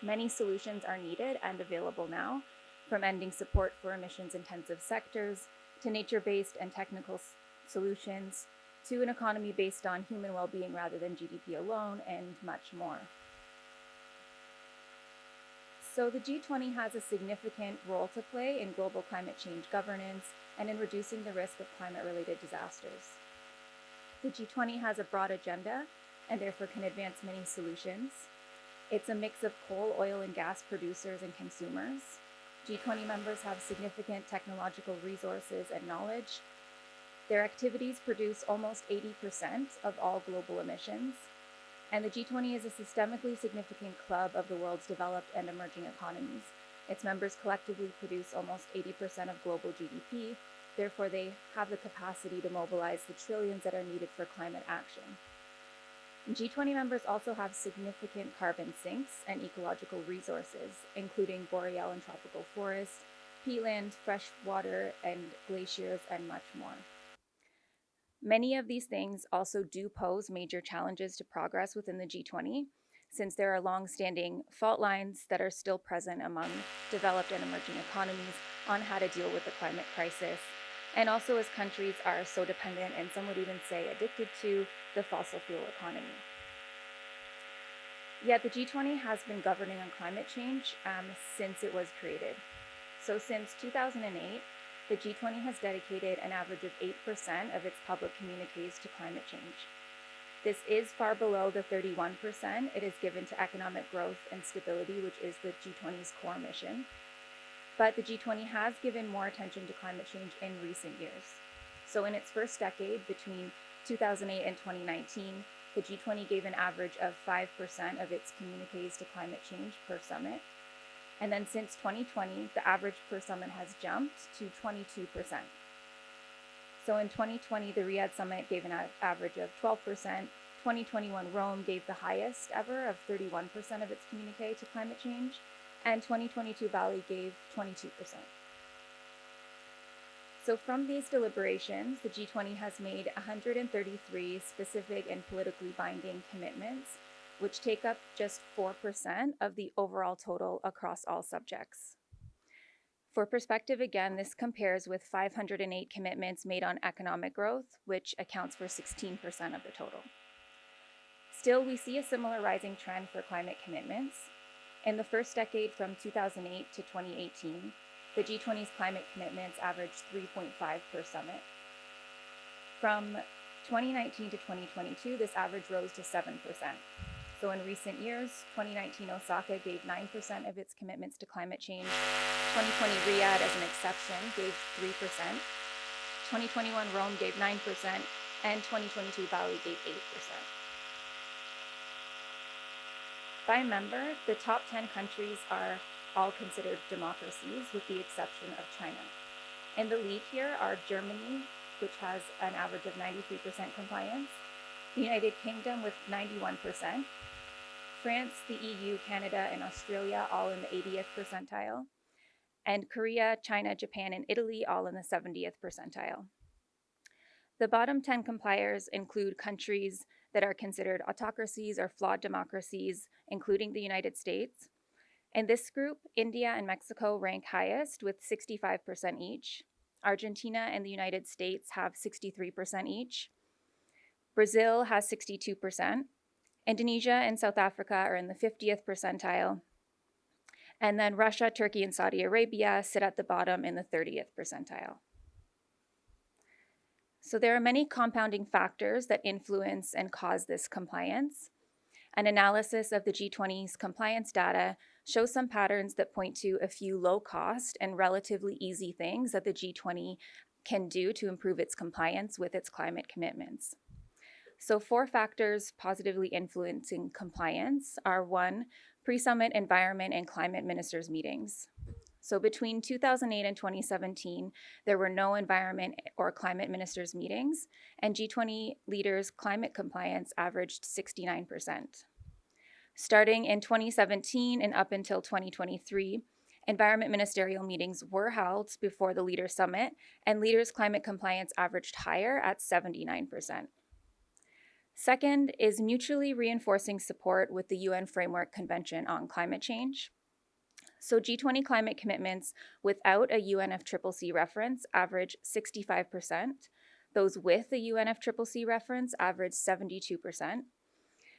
Many solutions are needed and available now, from ending support for emissions-intensive sectors to nature-based and technical solutions to an economy based on human well-being rather than GDP alone, and much more. So the G20 has a significant role to play in global climate change governance and in reducing the risk of climate-related disasters. The G20 has a broad agenda and therefore can advance many solutions. It's a mix of coal, oil, and gas producers and consumers. G20 members have significant technological resources and knowledge. Their activities produce almost 80% of all global emissions. And the G20 is a systemically significant club of the world's developed and emerging economies. Its members collectively produce almost 80% of global GDP. Therefore, they have the capacity to mobilize the trillions that are needed for climate action. And G20 members also have significant carbon sinks and ecological resources, including boreal and tropical forests, peatland, fresh water, and glaciers, and much more. Many of these things also do pose major challenges to progress within the G20, since there are long-standing fault lines that are still present among developed and emerging economies on how to deal with the climate crisis, and also as countries are so dependent, and some would even say addicted to, the fossil fuel economy. Yet the G20 has been governing on climate change since it was created. So since 2008, the G20 has dedicated an average of 8% of its public communiques to climate change. This is far below the 31% it is given to economic growth and stability, which is the G20's core mission. But the G20 has given more attention to climate change in recent years. So in its first decade, between 2008 and 2019, the G20 gave an average of 5% of its communiques to climate change per summit. And then since 2020, the average per summit has jumped to 22%. So in 2020, the Riyadh summit gave an average of 12%. 2021 Rome gave the highest ever of 31% of its communique to climate change. And 2022 Bali gave 22%. So from these deliberations, the G20 has made 133 specific and politically binding commitments, which take up just 4% of the overall total across all subjects. For perspective, again, this compares with 508 commitments made on economic growth, which accounts for 16% of the total. Still, we see a similar rising trend for climate commitments. In the first decade, from 2008 to 2018, the G20's climate commitments averaged 3.5 per summit. From 2019 to 2022, this average rose to 7%. So in recent years, 2019 Osaka gave 9% of its commitments to climate change. 2020 Riyadh, as an exception, gave 3%. 2021 Rome gave 9%, and 2022 Bali gave 8%. By member, the top 10 countries are all considered democracies, with the exception of China. In the lead here are Germany, which has an average of 93% compliance, the United Kingdom with 91%, France, the EU, Canada, and Australia all in the 80th percentile, and Korea, China, Japan, and Italy all in the 70th percentile. The bottom 10 compliers include countries that are considered autocracies or flawed democracies, including the United States. In this group, India and Mexico rank highest with 65% each. Argentina and the United States have 63% each. Brazil has 62%. Indonesia and South Africa are in the 50th percentile. And then Russia, Turkey, and Saudi Arabia sit at the bottom in the 30th percentile. So there are many compounding factors that influence and cause this compliance. An analysis of the G20's compliance data shows some patterns that point to a few low-cost and relatively easy things that the G20 can do to improve its compliance with its climate commitments. So 4 factors positively influencing compliance are: 1, pre-summit environment and climate ministers meetings. So between 2008 and 2017, there were no environment or climate ministers meetings, and G20 leaders' climate compliance averaged 69%. Starting in 2017 and up until 2023, Environment ministerial meetings were held before the Leaders Summit, and leaders' climate compliance averaged higher at 79%. Second is mutually reinforcing support with the UN Framework Convention on Climate Change. So G20 climate commitments without a UNFCCC reference average 65%. Those with a UNFCCC reference average 72%.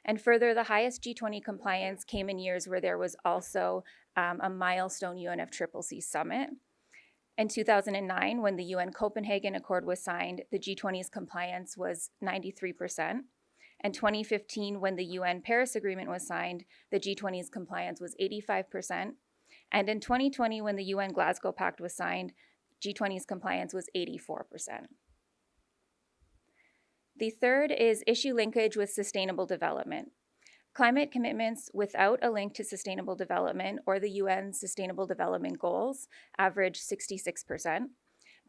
And further, the highest G20 compliance came in years where there was also a milestone UNFCCC summit. In 2009, when the UN Copenhagen Accord was signed, the G20's compliance was 93%. In 2015, when the UN Paris Agreement was signed, the G20's compliance was 85%. And in 2020, when the UN Glasgow Pact was signed, G20's compliance was 84%. The third is issue linkage with sustainable development. Climate commitments without a link to sustainable development or the UN Sustainable Development Goals average 66%.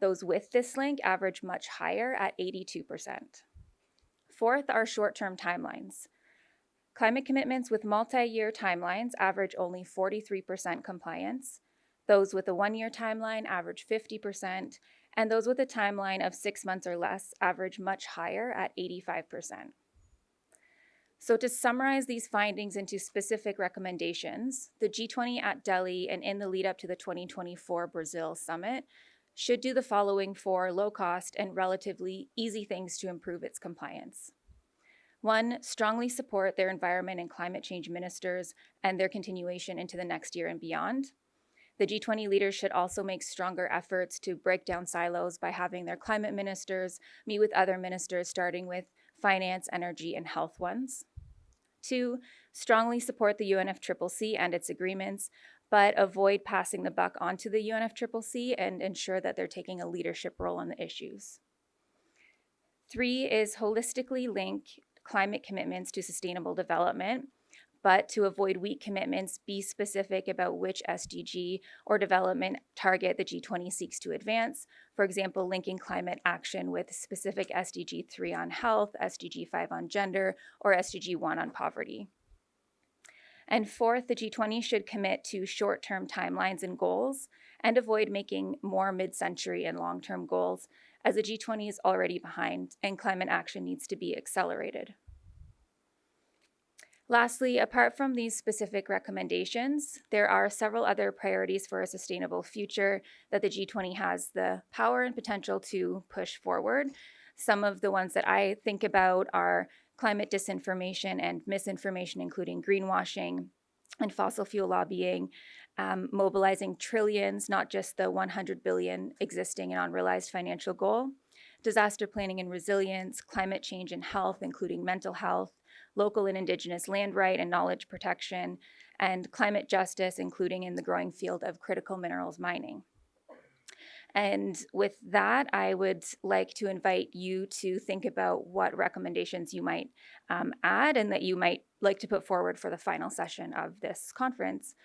Those with this link average much higher at 82%. Fourth are short-term timelines. Climate commitments with multi-year timelines average only 43% compliance. Those with a one-year timeline average 50%, and those with a timeline of 6 months or less average much higher at 85%. So to summarize these findings into specific recommendations, the G20 at Delhi and in the lead up to the 2024 Brazil summit should do the following for low-cost and relatively easy things to improve its compliance. One, strongly support their environment and climate change ministers and their continuation into the next year and beyond. The G20 leaders should also make stronger efforts to break down silos by having their climate ministers meet with other ministers, starting with finance, energy, and health ones. Two, strongly support the UNFCCC and its agreements, but avoid passing the buck onto the UNFCCC and ensure that they're taking a leadership role on the issues. Three is holistically link climate commitments to sustainable development, but to avoid weak commitments, be specific about which SDG or development target the G20 seeks to advance. For example, linking climate action with specific SDG 3 on health, SDG 5 on gender, or SDG 1 on poverty. And fourth, the G20 should commit to short-term timelines and goals and avoid making more mid-century and long-term goals, as the G20 is already behind and climate action needs to be accelerated. Lastly, apart from these specific recommendations, there are several other priorities for a sustainable future that the G20 has the power and potential to push forward. Some of the ones that I think about are climate disinformation and misinformation, including greenwashing and fossil fuel lobbying, mobilizing trillions, not just the 100 billion existing and unrealized financial goal, disaster planning and resilience, climate change and health, including mental health, local and indigenous land right and knowledge protection, and climate justice, including in the growing field of critical minerals mining. And with that, I would like to invite you to think about what recommendations you might add and that you might like to put forward for the final session of this conference.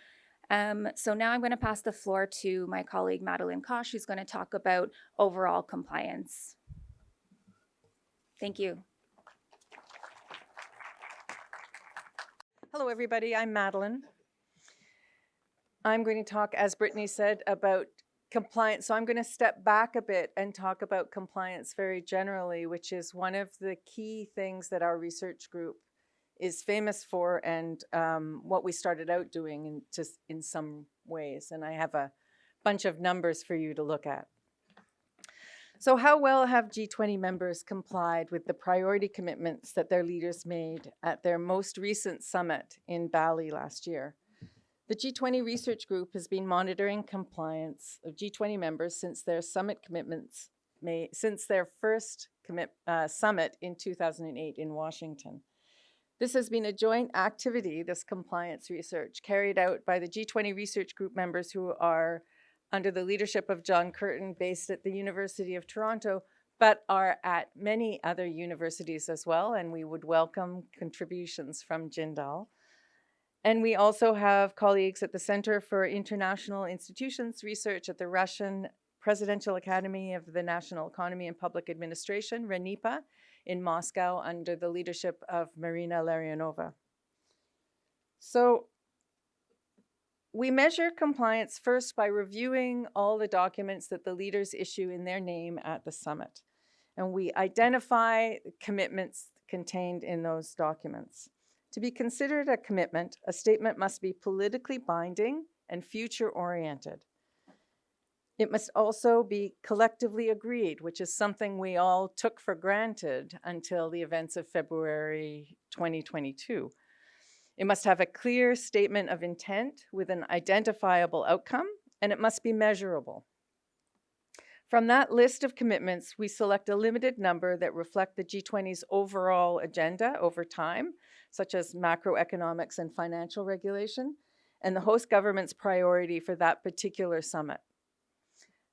So now I'm going to pass the floor to my colleague, Madeline Kosh, who's going to talk about overall compliance. Thank you. Hello, everybody. I'm Madeline. I'm going to talk, as Brittany said, about compliance. So I'm going to step back a bit and talk about compliance very generally, which is one of the key things that our research group is famous for and what we started out doing in some ways. And I have a bunch of numbers for you to look at. So how well have G20 members complied with the priority commitments that their leaders made at their most recent summit in Bali last year? The G20 Research Group has been monitoring compliance of G20 members since their summit commitments, since their first summit in 2008 in Washington. This has been a joint activity, this compliance research, carried out by the G20 Research Group members who are under the leadership of John Curtin, based at the University of Toronto, but are at many other universities as well, and we would welcome contributions from Jindal. And we also have colleagues at the Center for International Institutions Research at the Russian Presidential Academy of the National Economy and Public Administration, RANIPA, in Moscow under the leadership of Marina Larionova. So we measure compliance first by reviewing all the documents that the leaders issue in their name at the summit. And we identify commitments contained in those documents. To be considered a commitment, a statement must be politically binding and future-oriented. It must also be collectively agreed, which is something we all took for granted until the events of February 2022. It must have a clear statement of intent with an identifiable outcome, and it must be measurable. From that list of commitments, we select a limited number that reflect the G20's overall agenda over time, such as macroeconomics and financial regulation, and the host government's priority for that particular summit.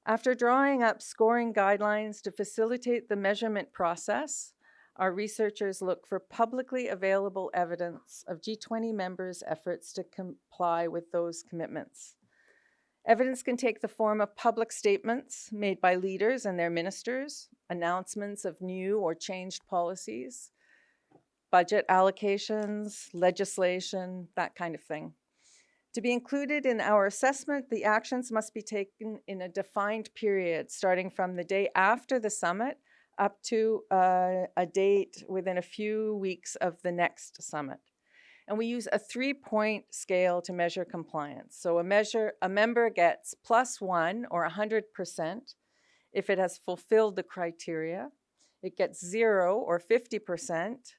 After drawing up scoring guidelines to facilitate the measurement process, our researchers look for publicly available evidence of G20 members' efforts to comply with those commitments. Evidence can take the form of public statements made by leaders and their ministers, announcements of new or changed policies, budget allocations, legislation, that kind of thing. To be included in our assessment, the actions must be taken in a defined period, starting from the day after the summit up to a date within a few weeks of the next summit. And we use a 3-point scale to measure compliance. So a member gets +1 or 100% if it has fulfilled the criteria. It gets 0 or 50%,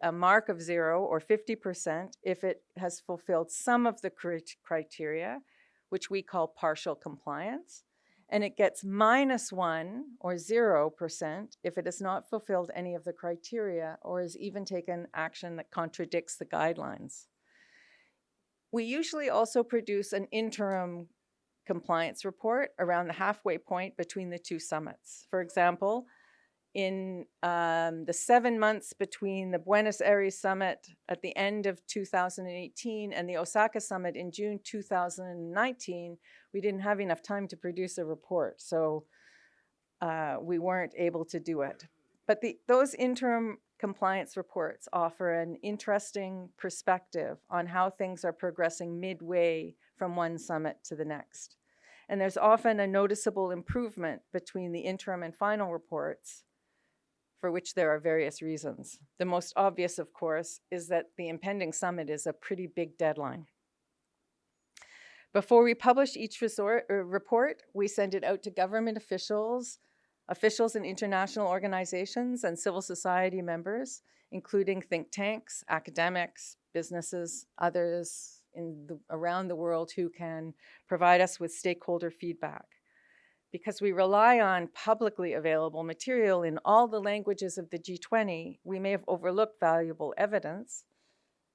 a mark of 0 or 50% if it has fulfilled some of the criteria, which we call partial compliance. And it gets -1 or 0% if it has not fulfilled any of the criteria or has even taken action that contradicts the guidelines. We usually also produce an interim compliance report around the halfway point between the two summits. For example, in the 7 months between the Buenos Aires summit at the end of 2018 and the Osaka summit in June 2019, we didn't have enough time to produce a report, so we weren't able to do it. But those interim compliance reports offer an interesting perspective on how things are progressing midway from one summit to the next. And there's often a noticeable improvement between the interim and final reports, for which there are various reasons. The most obvious, of course, is that the impending summit is a pretty big deadline. Before we publish each report, we send it out to government officials in international organizations, and civil society members, including think tanks, academics, businesses, others around the world who can provide us with stakeholder feedback. Because we rely on publicly available material in all the languages of the G20, we may have overlooked valuable evidence,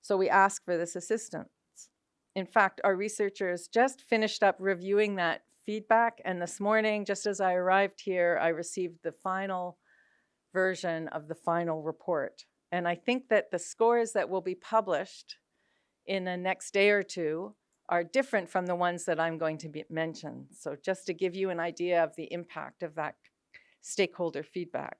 so we ask for this assistance. In fact, our researchers just finished up reviewing that feedback, and this morning, just as I arrived here, I received the final version of the final report. And I think that the scores that will be published in the next day or two are different from the ones that I'm going to mention. So just to give you an idea of the impact of that stakeholder feedback.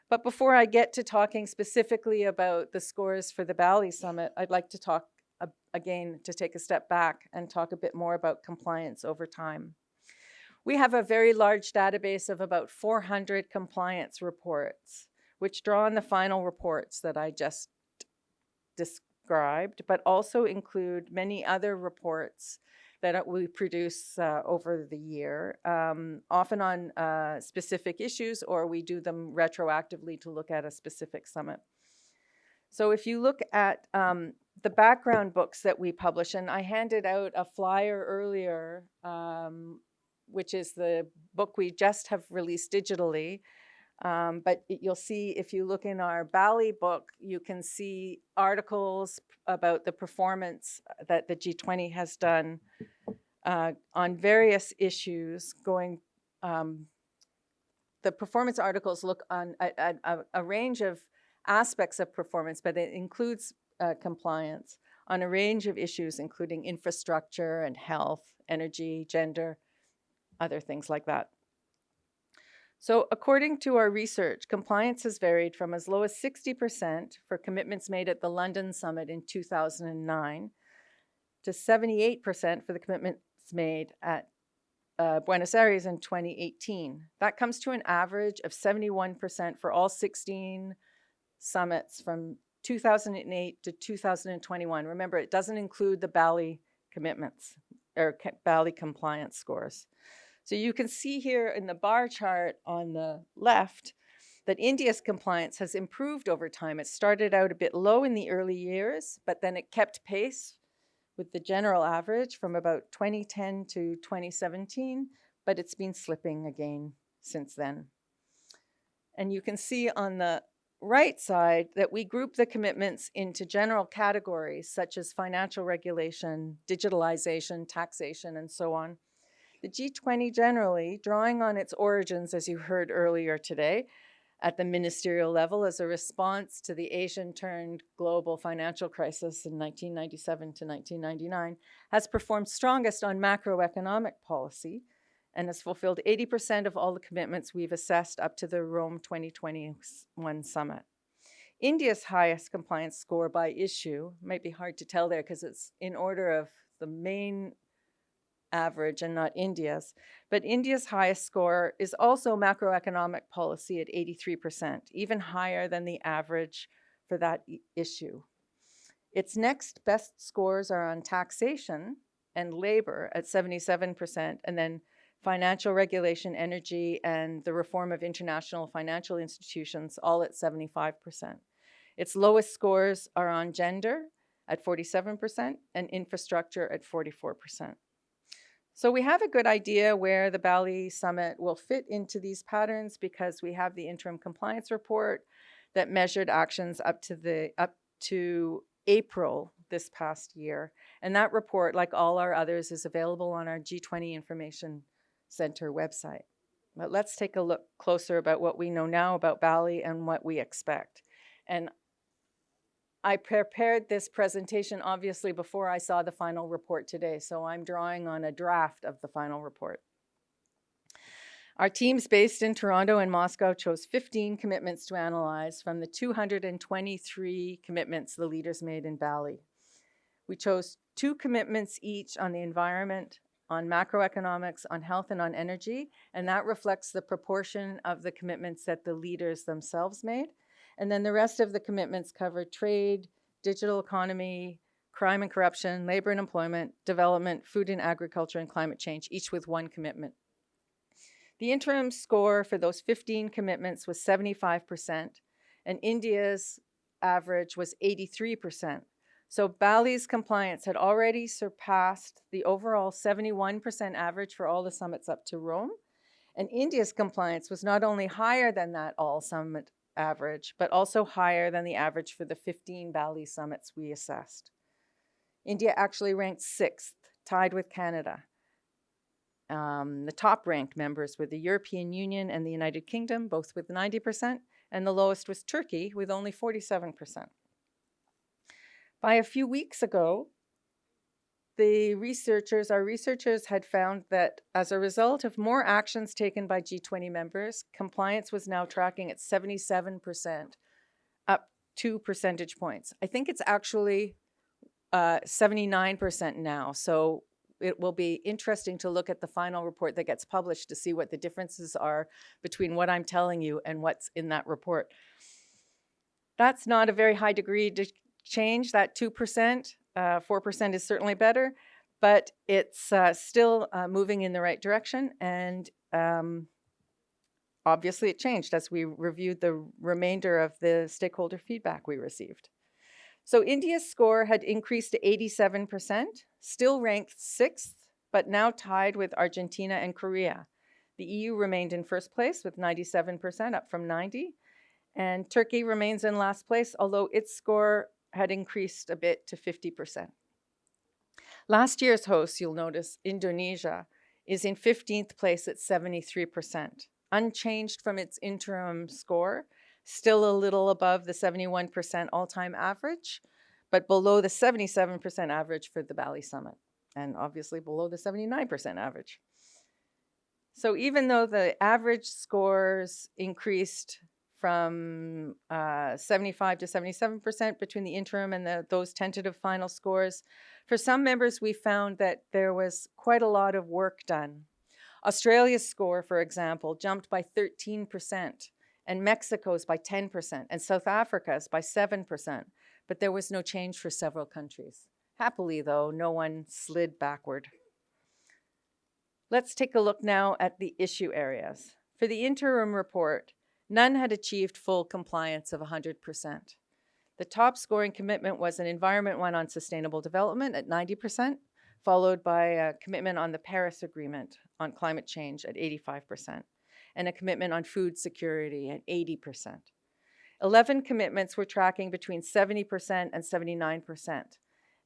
But before I get to talking specifically about the scores for the Bali Summit, I'd like to talk again, to take a step back and talk a bit more about compliance over time. We have a very large database of about 400 compliance reports, which draw on the final reports that I just described, but also include many other reports that we produce over the year, often on specific issues, or we do them retroactively to look at a specific summit. So if you look at the background books that we publish, and I handed out a flyer earlier, which is the book we just have released digitally, but you'll see if you look in our Bali book, you can see articles about the performance that the G20 has done on various issues going. The performance articles look on a range of aspects of performance, but it includes compliance on a range of issues, including infrastructure and health, energy, gender, other things like that. So according to our research, compliance has varied from as low as 60% for commitments made at the London Summit in 2009 to 78% for the commitments made at Buenos Aires in 2018. That comes to an average of 71% for all 16 summits from 2008 to 2021. Remember, it doesn't include the Bali commitments or Bali compliance scores. So you can see here in the bar chart on the left that India's compliance has improved over time. It started out a bit low in the early years, but then it kept pace with the general average from about 2010 to 2017, but it's been slipping again since then. And you can see on the right side that we group the commitments into general categories such as financial regulation, digitalization, taxation, and so on. The G20 generally, drawing on its origins, as you heard earlier today, at the ministerial level as a response to the Asian-turned global financial crisis in 1997 to 1999, has performed strongest on macroeconomic policy and has fulfilled 80% of all the commitments we've assessed up to the Rome 2021 summit. India's highest compliance score by issue, might be hard to tell there because it's in order of the main average and not India's, but India's highest score is also macroeconomic policy at 83%, even higher than the average for that issue. Its next best scores are on taxation and labor at 77%, and then financial regulation, energy, and the reform of international financial institutions, all at 75%. Its lowest scores are on gender at 47% and infrastructure at 44%. So we have a good idea where the Bali Summit will fit into these patterns because we have the interim compliance report that measured actions up to April this past year. And that report, like all our others, is available on our G20 Information Center website. But let's take a look closer about what we know now about Bali and what we expect. And I prepared this presentation obviously before I saw the final report today, so I'm drawing on a draft of the final report. Our teams based in Toronto and Moscow chose 15 commitments to analyze from the 223 commitments the leaders made in Bali. We chose 2 commitments each on the environment, on macroeconomics, on health, and on energy, and that reflects the proportion of the commitments that the leaders themselves made. And then the rest of the commitments cover trade, digital economy, crime and corruption, labor and employment, development, food and agriculture, and climate change, each with 1 commitment. The interim score for those 15 commitments was 75%, and India's average was 83%. So Bali's compliance had already surpassed the overall 71% average for all the summits up to Rome. And India's compliance was not only higher than that all summit average, but also higher than the average for the 15 Bali summits we assessed. India actually ranked 6th, tied with Canada. The top ranked members were the European Union and the United Kingdom, both with 90%, and the lowest was Turkey with only 47%. By a few weeks ago, our researchers had found that as a result of more actions taken by G20 members, compliance was now tracking at 77%, up 2 percentage points. I think it's actually 79% now. So it will be interesting to look at the final report that gets published to see what the differences are between what I'm telling you and what's in that report. That's not a very high degree to change, that 2%. 4% is certainly better, but it's still moving in the right direction. And obviously it changed as we reviewed the remainder of the stakeholder feedback we received. So India's score had increased to 87%, still ranked 6th, but now tied with Argentina and Korea. The EU remained in first place with 97%, up from 90. And Turkey remains in last place, although its score had increased a bit to 50%. Last year's host, you'll notice, Indonesia, is in 15th place at 73%, unchanged from its interim score, still a little above the 71% all-time average, but below the 77% average for the Bali Summit, and obviously below the 79% average. So even though the average scores increased from 75 to 77% between the interim and those tentative final scores. For some members, we found that there was quite a lot of work done. Australia's score, for example, jumped by 13%, and Mexico's by 10%, and South Africa's by 7%, but there was no change for several countries. Happily, though, no one slid backward. Let's take a look now at the issue areas. For the interim report, none had achieved full compliance of 100%. The top scoring commitment was an environment one on sustainable development at 90%, followed by a commitment on the Paris Agreement on climate change at 85%, and a commitment on food security at 80%. 11 commitments were tracking between 70% and 79%,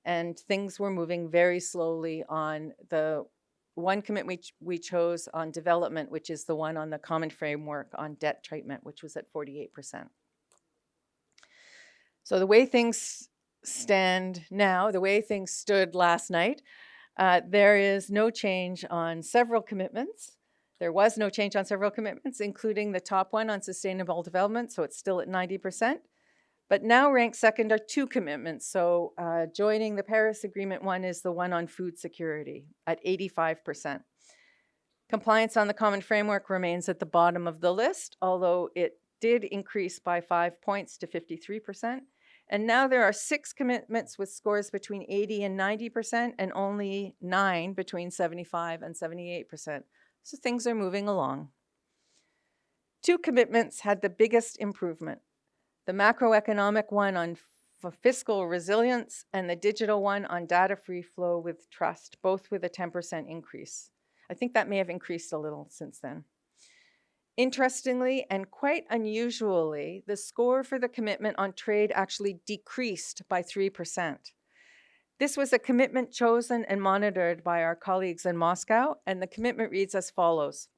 and things were moving very slowly on the one commitment we chose on development, which is the one on the common framework on debt treatment, which was at 48%. So the way things stand now, the way things stood last night, there is no change on several commitments. There was no change on several commitments, including the top one on sustainable development, so it's still at 90%. But now ranked second are two commitments. So joining the Paris Agreement one is the one on food security at 85%. Compliance on the common framework remains at the bottom of the list, although it did increase by 5 points to 53%. And now there are 6 commitments with scores between 80 and 90% and only 9 between 75 and 78%. So things are moving along. 2 commitments had the biggest improvement. The macroeconomic one on fiscal resilience and the digital one on data free flow with trust, both with a 10% increase. I think that may have increased a little since then. Interestingly, and quite unusually, the score for the commitment on trade actually decreased by 3%. This was a commitment chosen and monitored by our colleagues in Moscow, and the commitment reads as follows.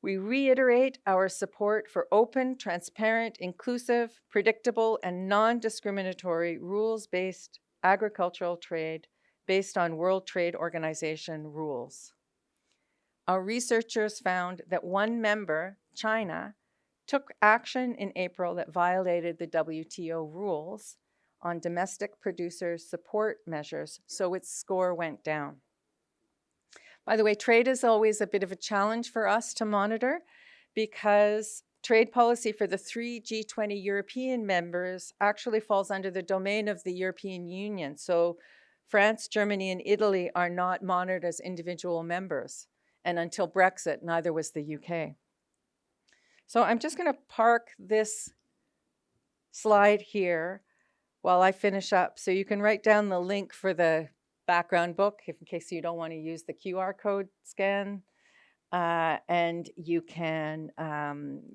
We reiterate our support for open, transparent, inclusive, predictable, and non-discriminatory rules-based agricultural trade based on World Trade Organization rules. Our researchers found that one member, China, took action in April that violated the WTO rules on domestic producers' support measures, so its score went down. By the way, trade is always a bit of a challenge for us to monitor because trade policy for the 3 G20 European members actually falls under the domain of the European Union. So France, Germany, and Italy are not monitored as individual members. And until Brexit, neither was the UK. So I'm just going to park this slide here while I finish up. So you can write down the link for the background book in case you don't want to use the QR code scan. And you can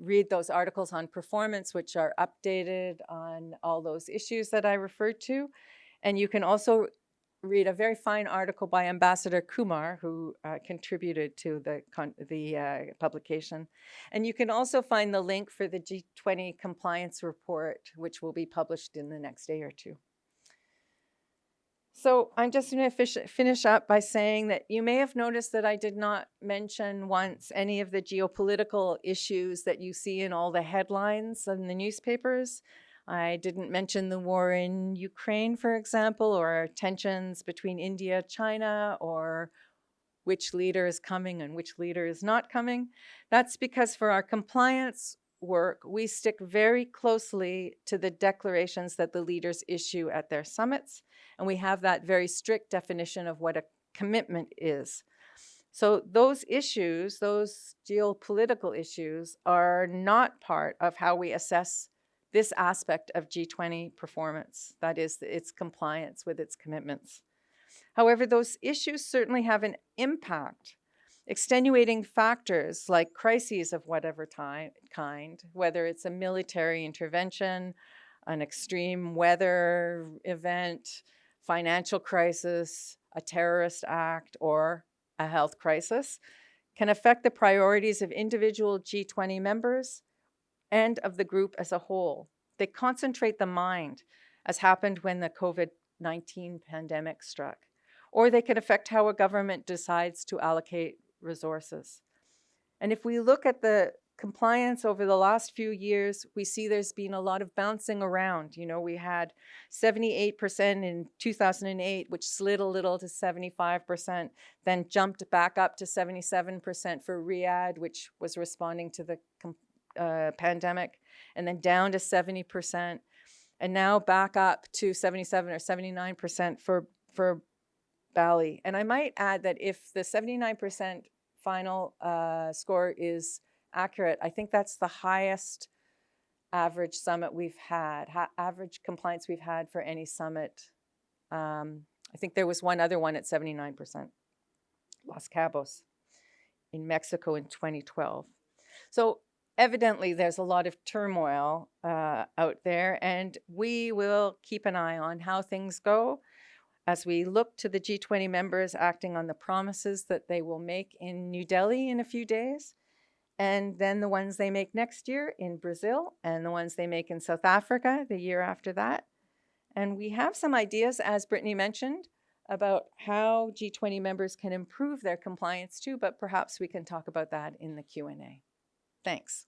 read those articles on performance, which are updated on all those issues that I referred to. And you can also read a very fine article by Ambassador Kumar, who contributed to the publication. And you can also find the link for the G20 compliance report, which will be published in the next day or two. So I'm just going to finish up by saying that you may have noticed that I did not mention once any of the geopolitical issues that you see in all the headlines in the newspapers. I didn't mention the war in Ukraine, for example, or tensions between India, China, or which leader is coming and which leader is not coming. That's because for our compliance work, we stick very closely to the declarations that the leaders issue at their summits, and we have that very strict definition of what a commitment is. So those issues, those geopolitical issues, are not part of how we assess this aspect of G20 performance, that is, its compliance with its commitments. However, those issues certainly have an impact. Extenuating factors like crises of whatever kind, whether it's a military intervention, an extreme weather event, financial crisis, a terrorist act, or a health crisis, can affect the priorities of individual G20 members and of the group as a whole. They concentrate the mind, as happened when the COVID-19 pandemic struck, or they can affect how a government decides to allocate resources. And if we look at the compliance over the last few years, we see there's been a lot of bouncing around. You know, we had 78% in 2008, which slid a little to 75%, then jumped back up to 77% for Riyadh, which was responding to the pandemic, and then down to 70%, and now back up to 77 or 79% for Bali. And I might add that if the 79% final score is accurate, I think that's the highest average summit we've had, average compliance we've had for any summit. I think there was one other one at 79%, Los Cabos in Mexico in 2012. So evidently there's a lot of turmoil out there, and we will keep an eye on how things go as we look to the G20 members acting on the promises that they will make in New Delhi in a few days, and then the ones they make next year in Brazil, and the ones they make in South Africa the year after that. And we have some ideas, as Brittany mentioned, about how G20 members can improve their compliance too, but perhaps we can talk about that in the Q&A. Thanks.